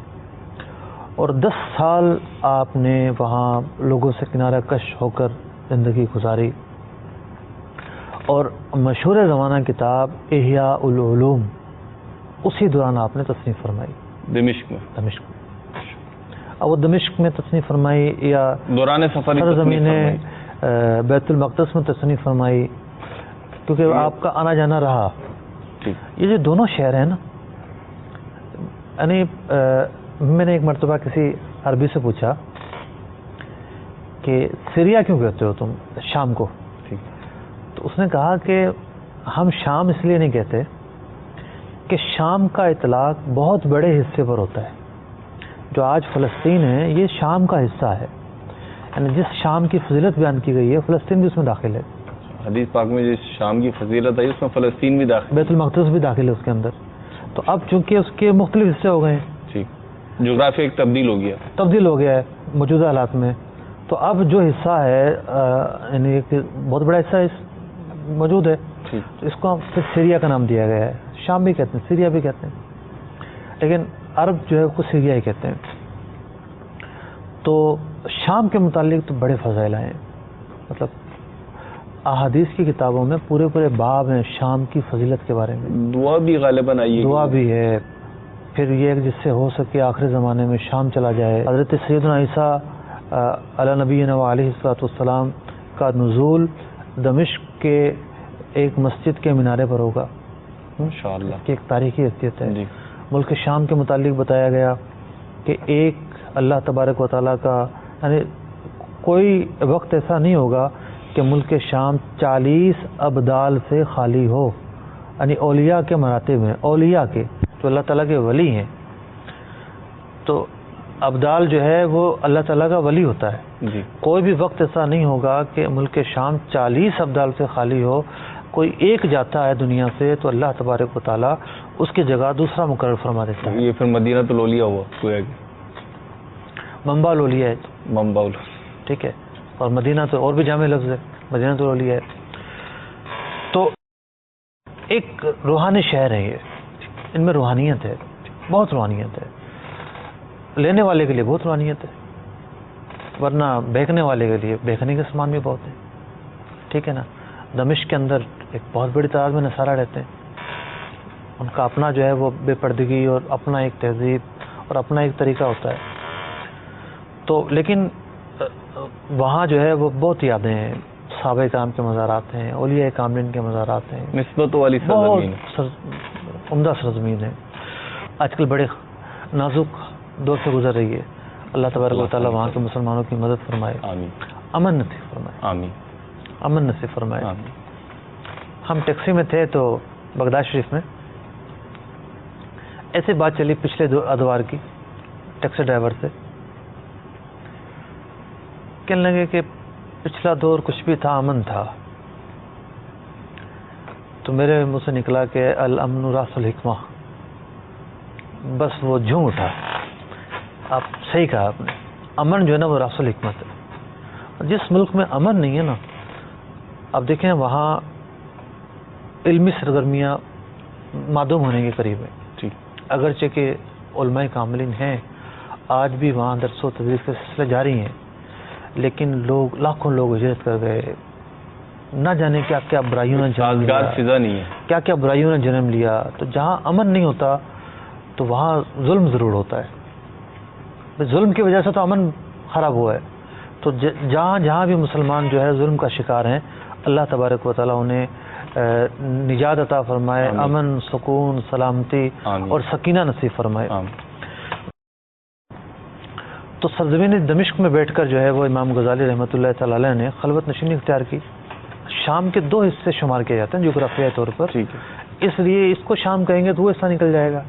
اور 10 سال آپ نے وہاں لوگوں سے کنارہ کش ہو کر زندگی گزاری. اور مشہور زمانہ کتاب احیاء العلوم اسی دوران آپ نے تصنیف فرمائی دمشق میں. اب وہ دمشق میں تصنیف فرمائی یا دوران سفر سرزمین بیت المقدس میں تصنیف فرمائی، کیونکہ آپ کا آنا جانا رہا. یہ جو دونوں شہر ہیں نا، یعنی میں نے ایک مرتبہ کسی عربی سے پوچھا کہ سیریا کیوں کہتے ہو تم شام کو؟ تو اس نے کہا کہ ہم شام اس لیے نہیں کہتے کہ شام کا اطلاق بہت بڑے حصے پر ہوتا ہے. جو آج فلسطین ہے یہ شام کا حصہ ہے، یعنی جس شام کی فضیلت بیان کی گئی ہے فلسطین بھی اس میں داخل ہے. حدیث پاک میں جس شام کی فضیلت ہے اس میں فلسطین بھی داخل، بیت المقدس بھی داخل ہے اس کے اندر. تو اب چونکہ اس کے مختلف حصے ہو گئے ہیں، ٹھیک، جغرافیہ ایک تبدیل ہو گیا ہے موجودہ حالات میں. تو اب جو حصہ ہے یعنی ایک بہت بڑا حصہ موجود ہے، تو اس کو پھر سیریا کا نام دیا گیا ہے. شام بھی کہتے ہیں، سیریا بھی کہتے ہیں، لیکن عرب جو ہے اس کو سیریا ہی کہتے ہیں. تو شام کے متعلق تو بڑے فضائل ہیں، مطلب احادیث کی کتابوں میں پورے باب ہیں شام کی فضیلت کے بارے میں. دعا بھی غالباً آئی ہے، دعا بھی ہے. پھر یہ جس سے ہو سکے آخری زمانے میں شام چلا جائے. حضرت سیدنا عیسیٰ علی نبینا علیہ الصلوۃ والسلام کا نزول دمشق کے ایک مسجد کے مینارے پر ہوگا، انشاءاللہ، کہ ایک تاریخی حیثیت ہے. جی. ملک شام کے متعلق بتایا گیا کہ ایک اللہ تبارک و تعالیٰ کا یعنی کوئی وقت ایسا نہیں ہوگا کہ ملک شام 40 ابدال سے خالی ہو، یعنی اولیاء کے مراتب میں، اولیاء کے جو اللہ تعالیٰ کے ولی ہیں. تو ابدال جو ہے وہ اللہ تعالیٰ کا ولی ہوتا ہے. جی. کوئی بھی وقت ایسا نہیں ہوگا کہ ملک شام 40 ابدال سے خالی ہو. کوئی ایک جاتا ہے دنیا سے تو اللہ تبارک و تعالیٰ اس کی جگہ دوسرا مقرر فرما دیتا ہے. یہ پھر مدینہ الاولیاء ہوا، گویا کہ منبع الاولیاء ہے، منبع، ٹھیک ہے. اور مدینہ تو اور بھی جامع لفظ ہے، مدینہ الاولیاء ہے. تو ایک روحانی شہر ہے یہ، ان میں روحانیت ہے، بہت روحانیت ہے. لینے والے کے لیے بہت روحانیت ہے، ورنہ بہکنے والے کے لیے بہکنے کے سامان بھی بہت ہے. ٹھیک ہے نا. دمشق کے اندر ایک بہت بڑی تعداد میں نصارہ رہتے ہیں. ان کا اپنا جو ہے وہ بے پردگی اور اپنا ایک تہذیب اور اپنا ایک طریقہ ہوتا ہے. تو لیکن وہاں جو ہے وہ بہت یادیں ہیں، صحابہ کرام کے مزارات ہیں، اولیاء کاملین کے مزارات ہیں، نسبت والی سرزمین، بہت عمدہ سرزمین ہے. آج کل بڑے نازک دور سے گزر رہی ہے. اللہ تبارک و تعالیٰ وہاں کے مسلمانوں کی مدد فرمائے، آمین، امن نصیب فرمائے، آمین، امن نصیب فرمائے. آمین. ہم ٹیکسی میں تھے تو بغداد شریف میں ایسے بات چلی پچھلے ادوار کی ٹیکسی ڈرائیور سے، کہنے لگے کہ پچھلا دور کچھ بھی تھا، امن تھا. تو میرے منہ سے نکلا کہ الامن راس الحکمہ. بس وہ جھوم اٹھا. آپ صحیح کہا آپ نے، امن جو ہے نا وہ راس الحکمت ہے. جس ملک میں امن نہیں ہے نا، اب دیکھیں وہاں علمی سرگرمیاں معدوم ہونے کے قریب ہیں. ٹھیک. اگرچہ کہ علماء کاملین ہیں، آج بھی وہاں درس و تدریس کے سلسلے جاری ہیں، لیکن لاکھوں لوگ ہجرت کر گئے. نہ جانے کیا کیا برائیوں نے جنم سازگار لیا، فضا نہیں ہے. کیا کیا برائیوں نے جنم لیا. تو جہاں امن نہیں ہوتا تو وہاں ظلم ضرور ہوتا ہے. ظلم کی وجہ سے تو امن خراب ہوا ہے. تو جہاں جہاں بھی مسلمان جو ہے ظلم کا شکار ہیں، اللہ تبارک و تعالیٰ انہیں نجات عطا فرمائے، آمین. امن، سکون، سلامتی آمین. اور سکینہ نصیب فرمائے. آمین. تو سرزمین دمشق میں بیٹھ کر جو ہے وہ امام غزالی رحمۃ اللہ تعالی علیہ نے خلوت نشینی اختیار کی. شام کے 2 حصے شمار کیے جاتے ہیں جغرافیائی طور پر، ٹھیک ہے. اس لیے اس کو شام کہیں گے تو وہ حصہ نکل جائے گا.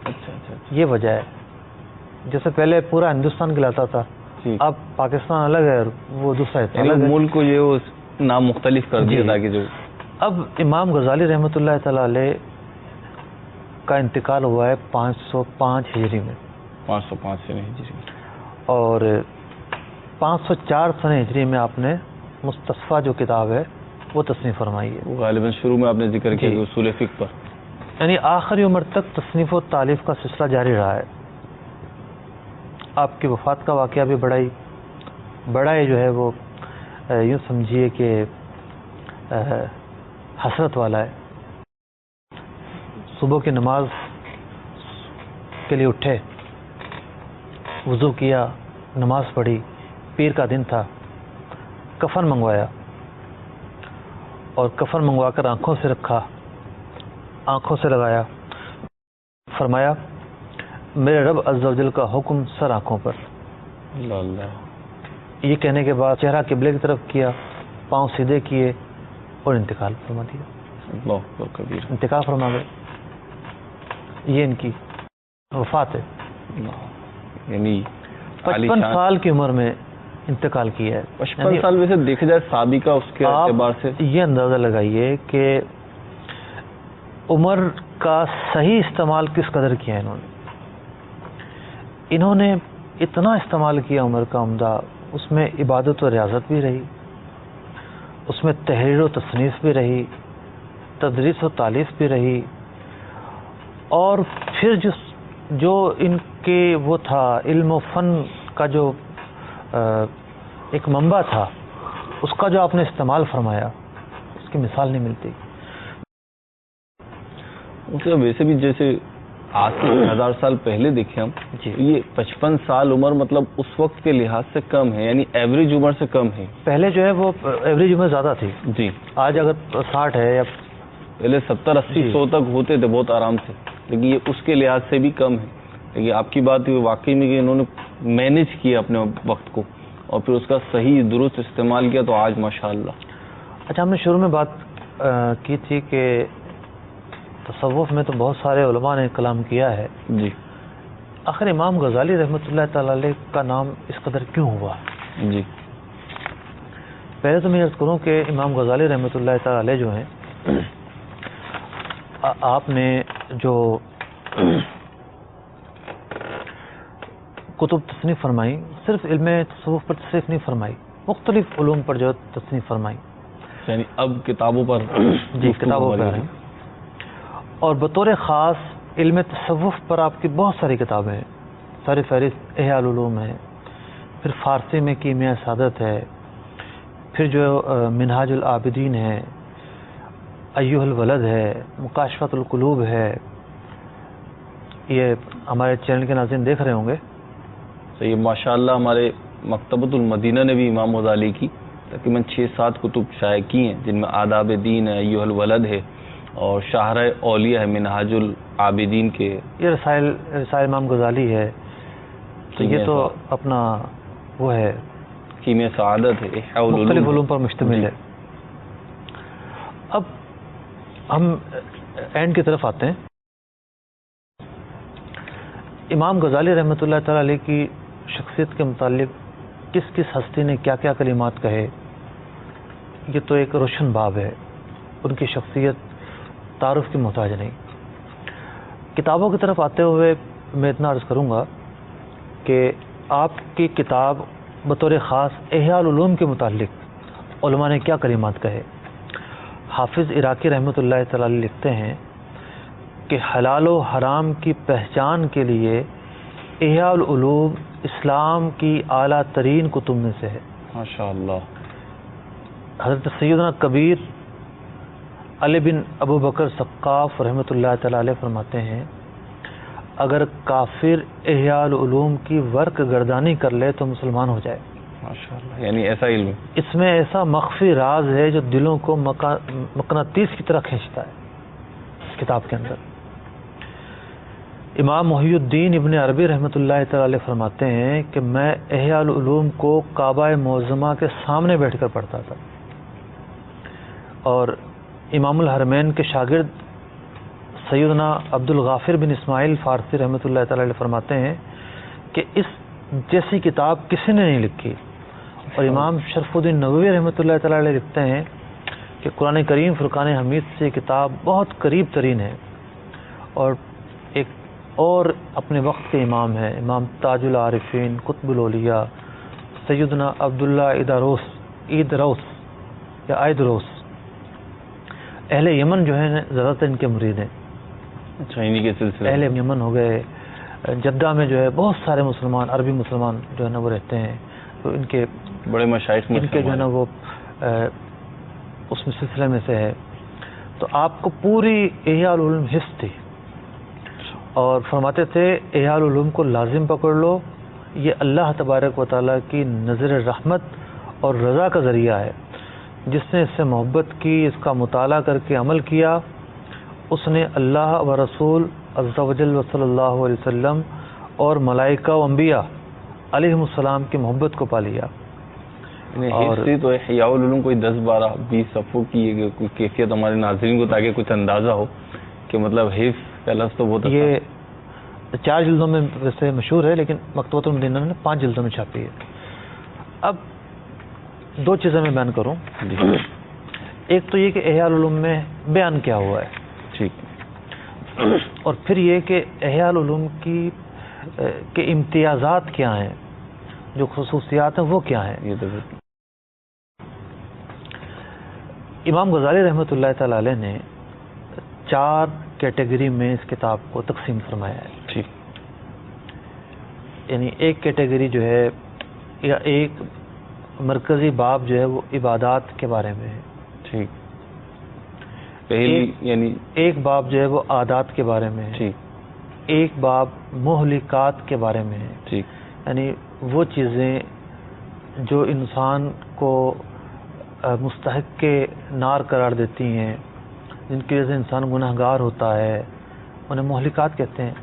اچھا اچھا. یہ وجہ ہے. جیسے پہلے پورا ہندوستان کہلاتا تھا، ٹھیک. اب پاکستان الگ ہے اور وہ دوسرا حصہ یعنی الگ ہے. ملک کو یہ وہ نام مختلف کر دیا جی. تاکہ جو اب امام غزالی رحمۃ اللہ تعالی علیہ کا انتقال ہوا ہے 505 ہجری میں، 505 سے نہیں جی. اور 504 سنہ ہجری میں آپ نے مستصفیٰ جو کتاب ہے وہ تصنیف فرمائی ہے. وہ غالباً شروع میں آپ نے ذکر کیا جی. کہ اصول فقہ پر، یعنی آخری عمر تک تصنیف و تالیف کا سلسلہ جاری رہا ہے. آپ کی وفات کا واقعہ بھی بڑا ہی جو ہے وہ یوں سمجھیے کہ حسرت والا ہے. صبح کی نماز کے لیے اٹھے، وضو کیا، نماز پڑھی، پیر کا دن تھا، کفن منگوایا اور کفن منگوا کر آنکھوں سے رکھا، آنکھوں سے لگایا، فرمایا میرے رب عز و جل کا حکم سر آنکھوں پر. اللہ اللہ. یہ کہنے کے بعد چہرہ قبلے کی طرف کیا، پاؤں سیدھے کیے اور انتقال فرما دیا. اللہ اکبر کبیر. انتقال فرما گئے. یہ ان کی وفات ہے. یعنی 55 سال کی عمر میں انتقال کیا ہے. 55 سال ویسے دیکھا جائے سابقہ اس کے اعتبار سے آپ یہ اندازہ لگائیے کہ عمر کا صحیح استعمال کس قدر کیا انہوں نے اتنا استعمال کیا عمر کا عمدہ. اس میں عبادت و ریاضت بھی رہی، اس میں تحریر و تصنیف بھی رہی، تدریس و تالیف بھی رہی، اور پھر جو ان کے وہ تھا علم و فن کا جو ایک منبع تھا، اس کا جو آپ نے استعمال فرمایا، اس کی مثال نہیں ملتی. ویسے بھی جیسے آج سے 1000 سال پہلے دیکھیں ہم، جی. یہ 55 سال عمر مطلب اس وقت کے لحاظ سے کم ہے، یعنی ایوریج عمر سے کم ہے. پہلے جو ہے وہ ایوریج عمر زیادہ تھی. جی. آج اگر 60 ہے یا پہلے 70 80 جی. 100 تک ہوتے تھے بہت آرام سے، لیکن یہ اس کے لحاظ سے بھی کم ہے. لیکن آپ کی بات یہ واقعی میں کہ انہوں نے مینیج کیا اپنے وقت کو اور پھر اس کا صحیح درست استعمال کیا، تو آج ماشاءاللہ. اچھا، ہم نے شروع میں بات کی تھی کہ تصوف میں تو بہت سارے علماء نے کلام کیا ہے. جی. آخر امام غزالی رحمۃ اللہ تعالی علیہ کا نام اس قدر کیوں ہوا؟ جی. پہلے تو میں عرض کروں کہ امام غزالی رحمۃ اللہ تعالی علیہ جو ہیں، آپ نے جو کتب تصنیف فرمائی، صرف علم تصوف پر تصنیف نہیں فرمائی، مختلف علوم پر جو تصنیف فرمائی. یعنی اب کتابوں پر جی، کتابوں پر ہیں. اور بطور خاص علم تصوف پر آپ کی بہت ساری کتابیں ہیں. ساری فہرست احیاء العلوم ہے، پھر فارسی میں کیمیاء سعادت ہے، پھر جو منہاج العابدین ہے، ایھا الولد ہے، مکاشفۃ القلوب ہے. یہ ہمارے چینل کے ناظرین دیکھ رہے ہوں گے. تو یہ ماشاءاللہ ہمارے مکتبۃ المدینہ نے بھی امام غزالی کی تقریباً 6-7 کتب شائع کی ہیں، جن میں آداب دین ہے، ایھا الولد ہے، اور شاہرہ اولیاء ہے منہاج العابدین کے. یہ رسائل امام غزالی ہے. تو یہ تو اپنا وہ ہے، کیمیاء سعادت ہے، احیاء العلوم، مختلف علوم پر مشتمل ہے. اب ہم اینڈ کی طرف آتے ہیں. امام غزالی رحمۃ اللہ تعالی علیہ کی شخصیت کے متعلق کس کس ہستی نے کیا کیا کلمات کہے، یہ تو ایک روشن باب ہے. ان کی شخصیت تعارف کی محتاج نہیں. کتابوں کی طرف آتے ہوئے میں اتنا عرض کروں گا کہ آپ کی کتاب بطور خاص احیاء العلوم کے متعلق علماء نے کیا کلمات کہے. حافظ عراقی رحمۃ اللہ تعالی علیہ لکھتے ہیں کہ حلال و حرام کی پہچان کے لیے احیاء العلوم اسلام کی اعلیٰ ترین کتب میں سے ہے. ماشاء اللہ. حضرت سیدنا کبیر علی بن ابو بکر سقاف رحمۃ اللہ تعالی علیہ فرماتے ہیں اگر کافر احیاء العلوم کی ورق گردانی کر لے تو مسلمان ہو جائے. ماشاء اللہ. یعنی ایسا علم اس میں ایسا مخفی راز ہے جو دلوں کو مقناطیس کی طرح کھینچتا ہے. اس کتاب کے اندر امام محی الدین ابن عربی رحمۃ اللہ تعالی علیہ فرماتے ہیں کہ میں احیاء العلوم کو کعبہ معظمہ کے سامنے بیٹھ کر پڑھتا تھا، اور امام الحرمین کے شاگرد سیدنا عبد الغافر بن اسماعیل فارسی رحمۃ اللہ تعالی علیہ فرماتے ہیں کہ اس جیسی کتاب کسی نے نہیں لکھی. اور امام شرف الدین نووی رحمۃ اللہ تعالی علیہ لکھتے ہیں کہ قرآن کریم فرقان حمید سے یہ کتاب بہت قریب ترین ہے. اور ایک اور اپنے وقت کے امام ہیں، امام تاج العارفین قطب الاولیاء سیدنا عبداللہ ایدروس اہل یمن جو ہیں زیادہ تر ان کے مرید ہیں. اچھا، انہی کے سلسلے اہل یمن ہو گئے. جدہ میں جو ہے بہت سارے مسلمان، عربی مسلمان جو ہے نا وہ رہتے ہیں، تو ان کے بڑے مشائخ ان کے جو ہے نا وہ اس میں سلسلے میں سے ہے. تو آپ کو پوری احیاء العلوم حفظ تھی، اور فرماتے تھے احیاء العلوم کو لازم پکڑ لو، یہ اللہ تبارک و تعالیٰ کی نظر رحمت اور رضا کا ذریعہ ہے. جس نے اس سے محبت کی، اس کا مطالعہ کر کے عمل کیا، اس نے اللہ و رسول عز و جل و صلی اللہ علیہ وسلم اور ملائکہ و انبیاء علیہم السلام کی محبت کو پا لیا. اور تو احیاء العلوم کوئی 10 12 20 صفحوں کی کوئی کیفیت ہمارے ناظرین کو تاکہ کچھ اندازہ ہو کہ مطلب حفظ کا لفظ تو بہت یہ 4 جلدوں میں ویسے مشہور ہے، لیکن مکتبۃ المدینہ نے 5 جلدوں میں چھاپی ہے. اب 2 چیزیں میں بیان کروں. ایک تو یہ کہ احیاء العلوم میں بیان کیا ہوا ہے، ٹھیک، اور پھر یہ کہ احیاء العلوم کے امتیازات کیا ہیں، جو خصوصیات ہیں وہ کیا ہیں. یہ تو امام غزالی رحمۃ اللہ تعالی علیہ نے 4 کیٹیگری میں اس کتاب کو تقسیم فرمایا ہے. ٹھیک. یعنی ایک کیٹیگری جو ہے یا ایک مرکزی باب جو ہے وہ عبادات کے بارے میں ہے. ٹھیک. پہلی یعنی ایک باب جو ہے وہ عادات کے بارے میں ہے. ٹھیک. ایک باب مہلکات کے بارے میں ہے. ٹھیک. یعنی وہ چیزیں جو انسان کو مستحق کے نار قرار دیتی ہیں، جن کی وجہ سے انسان گناہ گار ہوتا ہے، انہیں مہلکات کہتے ہیں.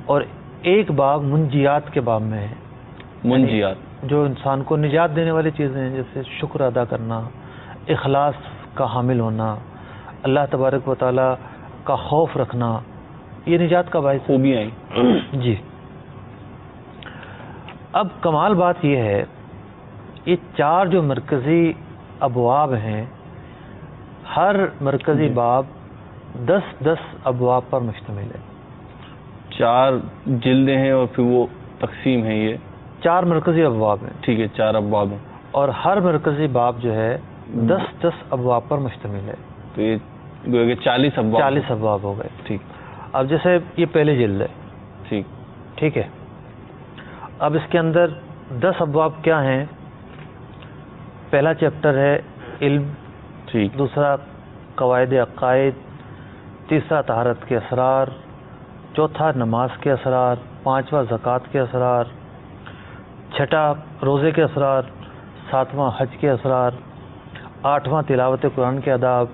اور ایک باب منجیات کے باب میں ہے. منجیات جو انسان کو نجات دینے والی چیزیں ہیں، جیسے شکر ادا کرنا، اخلاص کا حامل ہونا، اللہ تبارک و تعالیٰ کا خوف رکھنا، یہ نجات کا باعث خوبیاں ہیں. جی. اب کمال بات یہ ہے، یہ 4 جو مرکزی ابواب ہیں، ہر مرکزی باب 10 ابواب پر مشتمل ہے. 4 جلدیں ہیں اور پھر وہ تقسیم ہے. یہ 4 مرکزی ابواب ہیں. ٹھیک ہے، 4 ابواب ہیں، اور ہر مرکزی باب جو ہے 10 ابواب پر مشتمل ہے. تو یہ گویا کہ 40 ابواب. 40 ابواب ہو گئے. ٹھیک. اب جیسے یہ پہلی جلد ہے. ٹھیک. ٹھیک ہے. اب اس کے اندر 10 ابواب کیا ہیں؟ پہلا چیپٹر ہے علم. ٹھیک. دوسرا قواعد عقائد. تیسرا طہارت کے اسرار. چوتھا نماز کے اسرار. پانچواں زکوٰۃ کے اسرار. چھٹا روزے کے اسرار. ساتواں حج کے اسرار. آٹھواں تلاوت قرآن کے آداب.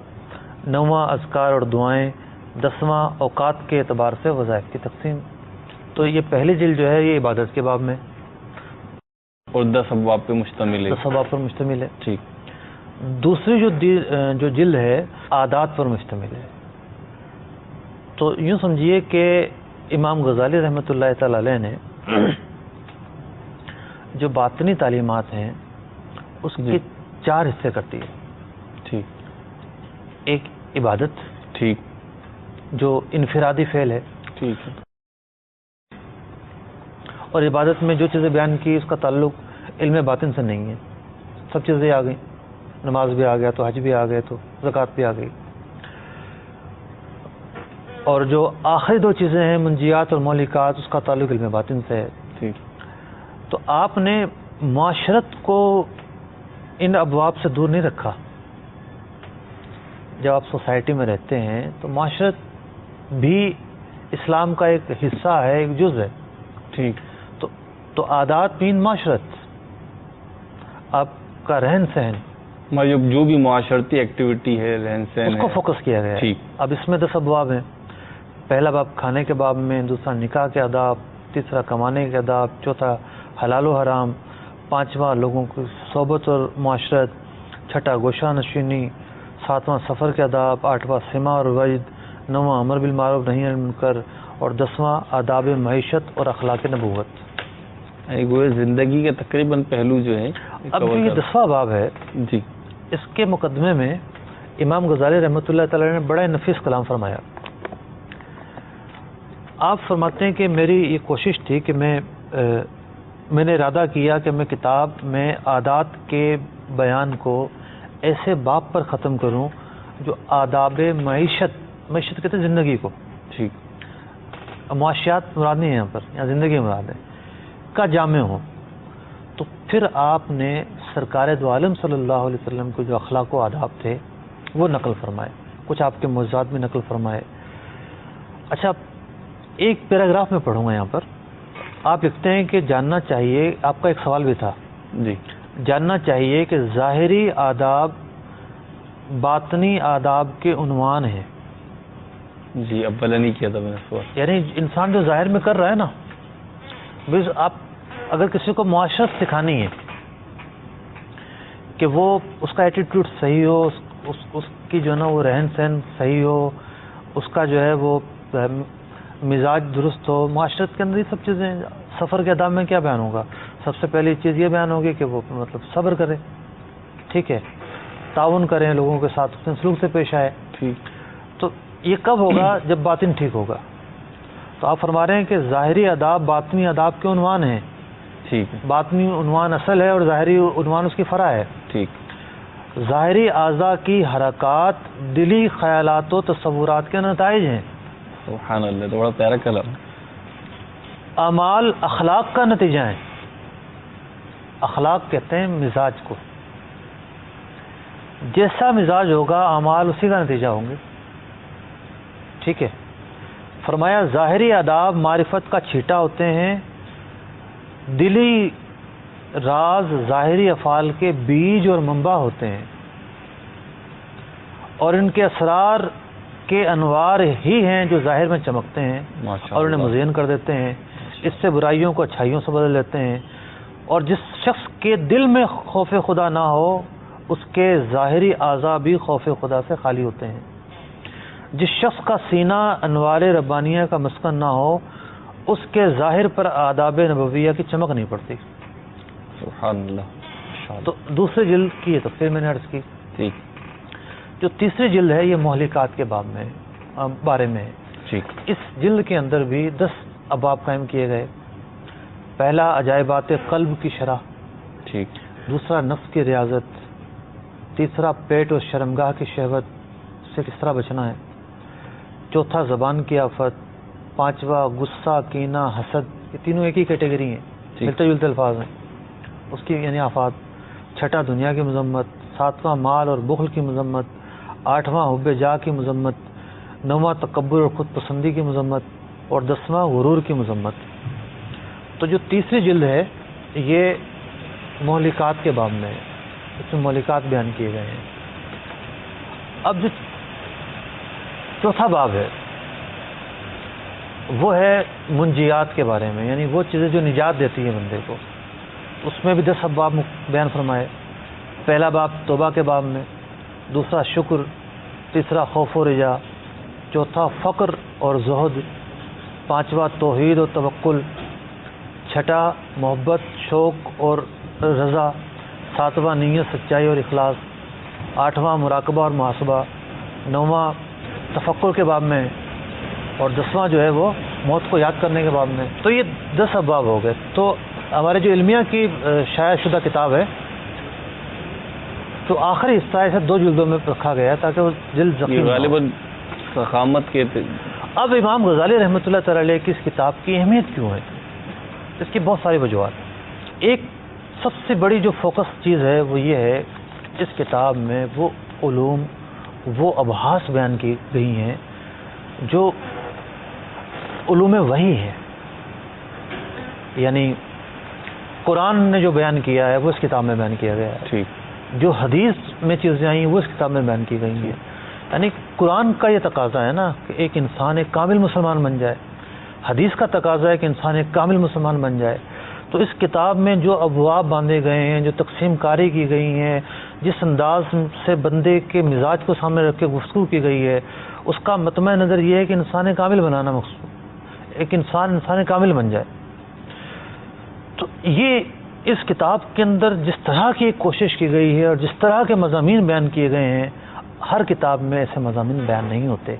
نواں اذکار اور دعائیں. 10واں اوقات کے اعتبار سے وظائف کی تقسیم. تو یہ پہلی جلد جو ہے یہ عبادت کے باب میں اور 10 ابواب پہ مشتمل ہے. 10 ابواب پر مشتمل ہے. ٹھیک. دوسری جو جلد ہے عادات پر مشتمل ہے. تو یوں سمجھیے کہ امام غزالی رحمۃ اللہ تعالی علیہ نے جو باطنی تعلیمات ہیں اس کے 4 حصے کر دیے. ٹھیک. ایک عبادت. ٹھیک. جو انفرادی فعل ہے. ٹھیک ہے. اور عبادت میں جو چیزیں بیان کی اس کا تعلق علم باطن سے نہیں ہے. سب چیزیں آ گئیں, نماز بھی آ گیا تو حج بھی آ گئے تو زکوٰۃ بھی آ گئی. اور جو آخری دو چیزیں ہیں منجیات اور مہلکات, اس کا تعلق علم باطن سے ہے. تو آپ نے معاشرت کو ان ابواب سے دور نہیں رکھا. جب آپ سوسائٹی میں رہتے ہیں تو معاشرت بھی اسلام کا ایک حصہ ہے, ایک جز ہے. ٹھیک. تو عادات مین معاشرت, آپ کا رہن سہن, جو بھی معاشرتی ایکٹیویٹی ہے, رہن سہن, اس کو فوکس کیا گیا ہے. اب اس میں 10 ابواب ہیں. پہلا باب کھانے کے باب میں, دوسرا نکاح کے آداب, تیسرا کمانے کے آداب, چوتھا حلال و حرام, پانچواں لوگوں کی صحبت اور معاشرت, چھٹا گوشہ نشینی, ساتواں سفر کے آداب, آٹھواں سما اور وجد, نواں امر بالمعروف نہی عن المنکر, اور 10واں آداب معیشت اور اخلاق نبوت. زندگی کے تقریباً پہلو جو ہے. اب جو یہ 10واں باب ہے جی, اس کے مقدمے میں امام غزالی رحمۃ اللہ تعالی نے بڑا نفیس کلام فرمایا. آپ فرماتے ہیں کہ میری یہ کوشش تھی کہ میں نے ارادہ کیا کہ میں کتاب میں عادات کے بیان کو ایسے باب پر ختم کروں جو آداب معیشت کہتے ہیں زندگی کو. ٹھیک. معاشیات مراد نہیں ہے یہاں پر, یہاں زندگی مراد ہے, کا جامع ہو. تو پھر آپ نے سرکار دو عالم صلی اللہ علیہ وسلم کے جو اخلاق و آداب تھے وہ نقل فرمائے, کچھ آپ کے معجزات بھی نقل فرمائے. اچھا, ایک پیراگراف میں پڑھوں گا یہاں پر. آپ لکھتے ہیں کہ جاننا چاہیے, آپ کا ایک سوال بھی تھا جی, جاننا چاہیے کہ ظاہری آداب باطنی آداب کے عنوان ہیں. جی, اولا نہیں کیا تھا میں نے سوال. یعنی انسان جو ظاہر میں کر رہا ہے نا, آپ اگر کسی کو معاشرت سکھانی ہے کہ وہ اس کا ایٹیٹیوڈ صحیح ہو, اس کی جو ہے نا وہ رہن سہن صحیح ہو, اس کا جو ہے وہ مزاج درست ہو, معاشرت کے اندر یہ سب چیزیں. سفر کے آداب میں کیا بیان ہوگا؟ سب سے پہلی چیز یہ بیان ہوگی کہ وہ مطلب صبر کرے, ٹھیک ہے, تعاون کریں, لوگوں کے ساتھ حسن سلوک سے پیش آئے. ٹھیک. تو یہ کب ہوگا؟ جب باطن ٹھیک ہوگا. تو آپ فرما رہے ہیں کہ ظاہری آداب باطنی آداب کے عنوان ہیں. ٹھیک. باطنی عنوان اصل ہے اور ظاہری عنوان اس کی فرع ہے. ٹھیک. ظاہری اعضاء کی حرکات دلی خیالات و تصورات کے نتائج ہیں. سبحان اللہ, تو بڑا پیارا کلام. اعمال اخلاق کا نتیجہ ہیں. اخلاق کہتے ہیں مزاج کو. جیسا مزاج ہوگا اعمال اسی کا نتیجہ ہوں گے. ٹھیک ہے. فرمایا ظاہری آداب معرفت کا چھیٹا ہوتے ہیں, دلی راز ظاہری افعال کے بیج اور منبع ہوتے ہیں, اور ان کے اسرار کے انوار ہی ہیں جو ظاہر میں چمکتے ہیں اور انہیں مزین کر دیتے ہیں. اس سے برائیوں کو اچھائیوں سے بدل دیتے ہیں. اور جس شخص کے دل میں خوف خدا نہ ہو اس کے ظاہری اعضاء بھی خوف خدا سے خالی ہوتے ہیں. جس شخص کا سینہ انوار ربانیہ کا مسکن نہ ہو اس کے ظاہر پر آداب نبویہ کی چمک نہیں پڑتی. سبحان اللہ. تو دوسری جلد کی ہے تفسیر میں نے عرض کی. ٹھیک. جو تیسری جلد ہے یہ مہلکات کے باب میں بارے میں ہے. ٹھیک. اس جلد کے اندر بھی 10 ابواب قائم کیے گئے. پہلا عجائبات قلب کی شرح. ٹھیک. دوسرا نفس کی ریاضت. تیسرا پیٹ اور شرمگاہ کی شہوت سے کس طرح بچنا ہے. چوتھا زبان کی آفت. پانچواں غصہ کینہ حسد. یہ تینوں ایک ہی کیٹیگری ہیں, ملتے جلتے الفاظ ہیں, اس کی یعنی آفات. چھٹا دنیا کی مذمت. ساتواں مال اور بخل کی مذمت. آٹھواں حب جاہ کی مذمت. نواں تکبر اور خود پسندی کی مذمت. اور 10واں غرور کی مذمت. تو جو تیسری جلد ہے یہ مہلکات کے باب میں ہے, اس میں مہلکات بیان کیے گئے ہیں. اب جو چوتھا باب ہے وہ ہے منجیات کے بارے میں, یعنی وہ چیزیں جو نجات دیتی ہیں بندے کو. اس میں بھی 10 ابواب بیان فرمائے. پہلا باب توبہ کے باب میں. دوسرا شکر. تیسرا خوف و رجا. چوتھا فقر اور زہد. پانچواں توحید و توکل. چھٹا محبت شوق اور رضا. ساتواں نیت سچائی اور اخلاص. آٹھواں مراقبہ اور محاسبہ. نواں تفکر کے باب میں. اور 10واں جو ہے وہ موت کو یاد کرنے کے باب میں. تو یہ 10 ابواب ہو گئے. تو ہمارے جو علمیہ کی شائع شدہ کتاب ہے، تو آخری حصہ اسے 2 جلدوں میں رکھا گیا ہے تاکہ وہ جلد یہ ضخیم ہو۔ غالباً فخامت کے اب امام غزالی رحمۃ اللہ تعالی علیہ کی اس کتاب کی اہمیت کیوں ہے؟ اس کی بہت ساری وجوہات ہیں۔ ایک سب سے بڑی جو فوکس چیز ہے وہ یہ ہے، اس کتاب میں وہ علوم، وہ ابحاث بیان کی گئی ہیں جو علوم وحی ہے، یعنی قرآن نے جو بیان کیا ہے وہ اس کتاب میں بیان کیا گیا ہے، ٹھیک، جو حدیث میں چیزیں آئیں وہ اس کتاب میں بیان کی گئی ہیں۔ یعنی قرآن کا یہ تقاضا ہے نا کہ ایک انسان ایک کامل مسلمان بن جائے، حدیث کا تقاضا ہے کہ انسان ایک کامل مسلمان بن جائے، تو اس کتاب میں جو ابواب باندھے گئے ہیں، جو تقسیم کاری کی گئی ہیں، جس انداز سے بندے کے مزاج کو سامنے رکھ کے گفتگو کی گئی ہے، اس کا مطمع نظر یہ ہے کہ انسان کامل بنانا مقصود، ایک انسان کامل بن جائے۔ تو یہ اس کتاب کے اندر جس طرح کی ایک کوشش کی گئی ہے اور جس طرح کے مضامین بیان کیے گئے ہیں، ہر کتاب میں ایسے مضامین بیان نہیں ہوتے،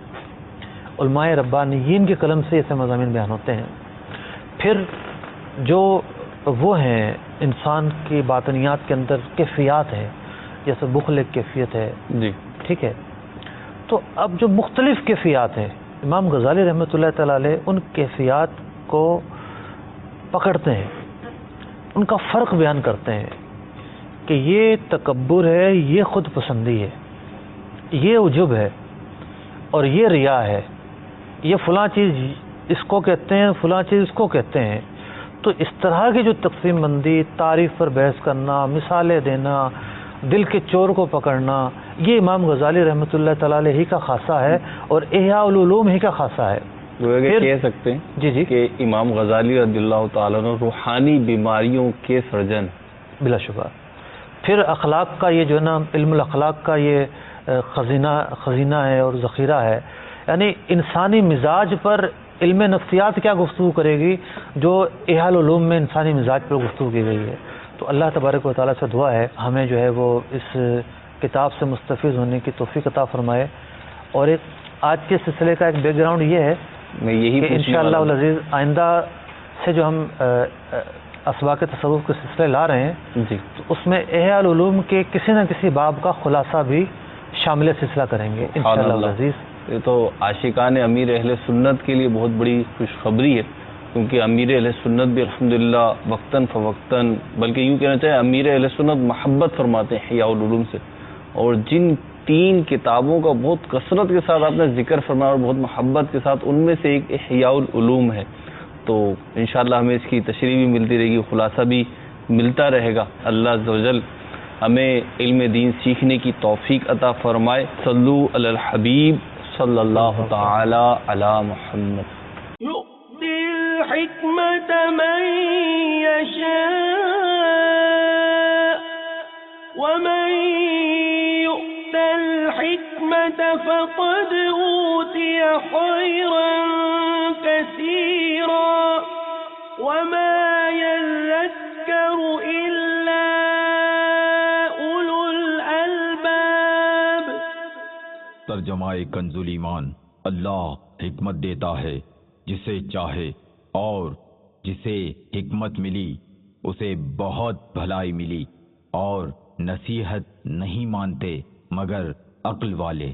علماء ربانیین کے قلم سے ایسے مضامین بیان ہوتے ہیں۔ پھر جو وہ ہیں انسان کی باطنیات کے اندر کیفیات ہیں، جیسے بخل ایک کیفیت ہے، جی، ٹھیک ہے، تو اب جو مختلف کیفیات ہیں امام غزالی رحمۃ اللہ تعالی علیہ ان کیفیات کو پکڑتے ہیں، ان کا فرق بیان کرتے ہیں کہ یہ تکبر ہے، یہ خود پسندی ہے، یہ عجب ہے اور یہ ریا ہے، یہ فلاں چیز اس کو کہتے ہیں، فلاں چیز اس کو کہتے ہیں۔ تو اس طرح کی جو تقسیم بندی، تعریف پر بحث کرنا، مثالیں دینا، دل کے چور کو پکڑنا، یہ امام غزالی رحمۃ اللہ تعالی علیہ ہی کا خاصہ ہے اور احیاء العلوم ہی کا خاصہ ہے۔ کہہ سکتے ہیں جی کہ امام غزالی رضی اللہ تعالیٰ عنہ روحانی بیماریوں کے سرجن، بلا شبہ۔ پھر اخلاق کا یہ جو ہے نا، علم الاخلاق کا یہ خزینہ ہے اور ذخیرہ ہے، یعنی انسانی مزاج پر علم نفسیات کیا گفتگو کرے گی جو احیاء العلوم میں انسانی مزاج پر گفتگو کی گئی ہے۔ تو اللہ تبارک و تعالیٰ سے دعا ہے ہمیں جو ہے وہ اس کتاب سے مستفید ہونے کی توفیق عطا فرمائے۔ اور ایک آج کے سلسلے کا ایک بیک گراؤنڈ یہ ہے میں یہی کہ انشاءاللہ العزیز آئندہ سے جو ہم اسباق تصوف کے سلسلے لا رہے ہیں، جی، تو اس میں احیاء العلوم کے کسی نہ کسی باب کا خلاصہ بھی شامل سلسلہ کریں گے انشاءاللہ العزیز۔ یہ تو عاشقان امیر اہل سنت کے لیے بہت بڑی خوشخبری ہے، کیونکہ امیر اہل سنت بھی الحمدللہ وقتاً فوقتاً، بلکہ یوں کہنا چاہے امیر اہل سنت محبت فرماتے ہیں احیاء العلوم سے، اور جن 3 کتابوں کا بہت کثرت کے ساتھ آپ نے ذکر فرمایا اور بہت محبت کے ساتھ، ان میں سے ایک احیاء العلوم ہے۔ تو انشاءاللہ ہمیں اس کی تشریح بھی ملتی رہے گی، خلاصہ بھی ملتا رہے گا۔ اللہ عز و جل ہمیں علم دین سیکھنے کی توفیق عطا فرمائے۔ صلو علی الحبیب صلی اللہ تعالی علی محمد۔ يؤتي الحكمة من يشاء ومن يؤت الحكمة فقد أوتي خيرا كثيرا وما يذكر إلا أولو الألباب۔ ترجمہ کنز ایمان۔ اللہ حکمت دیتا ہے جسے چاہے، اور جسے حکمت ملی اسے بہت بھلائی ملی، اور نصیحت نہیں مانتے مگر عقل والے۔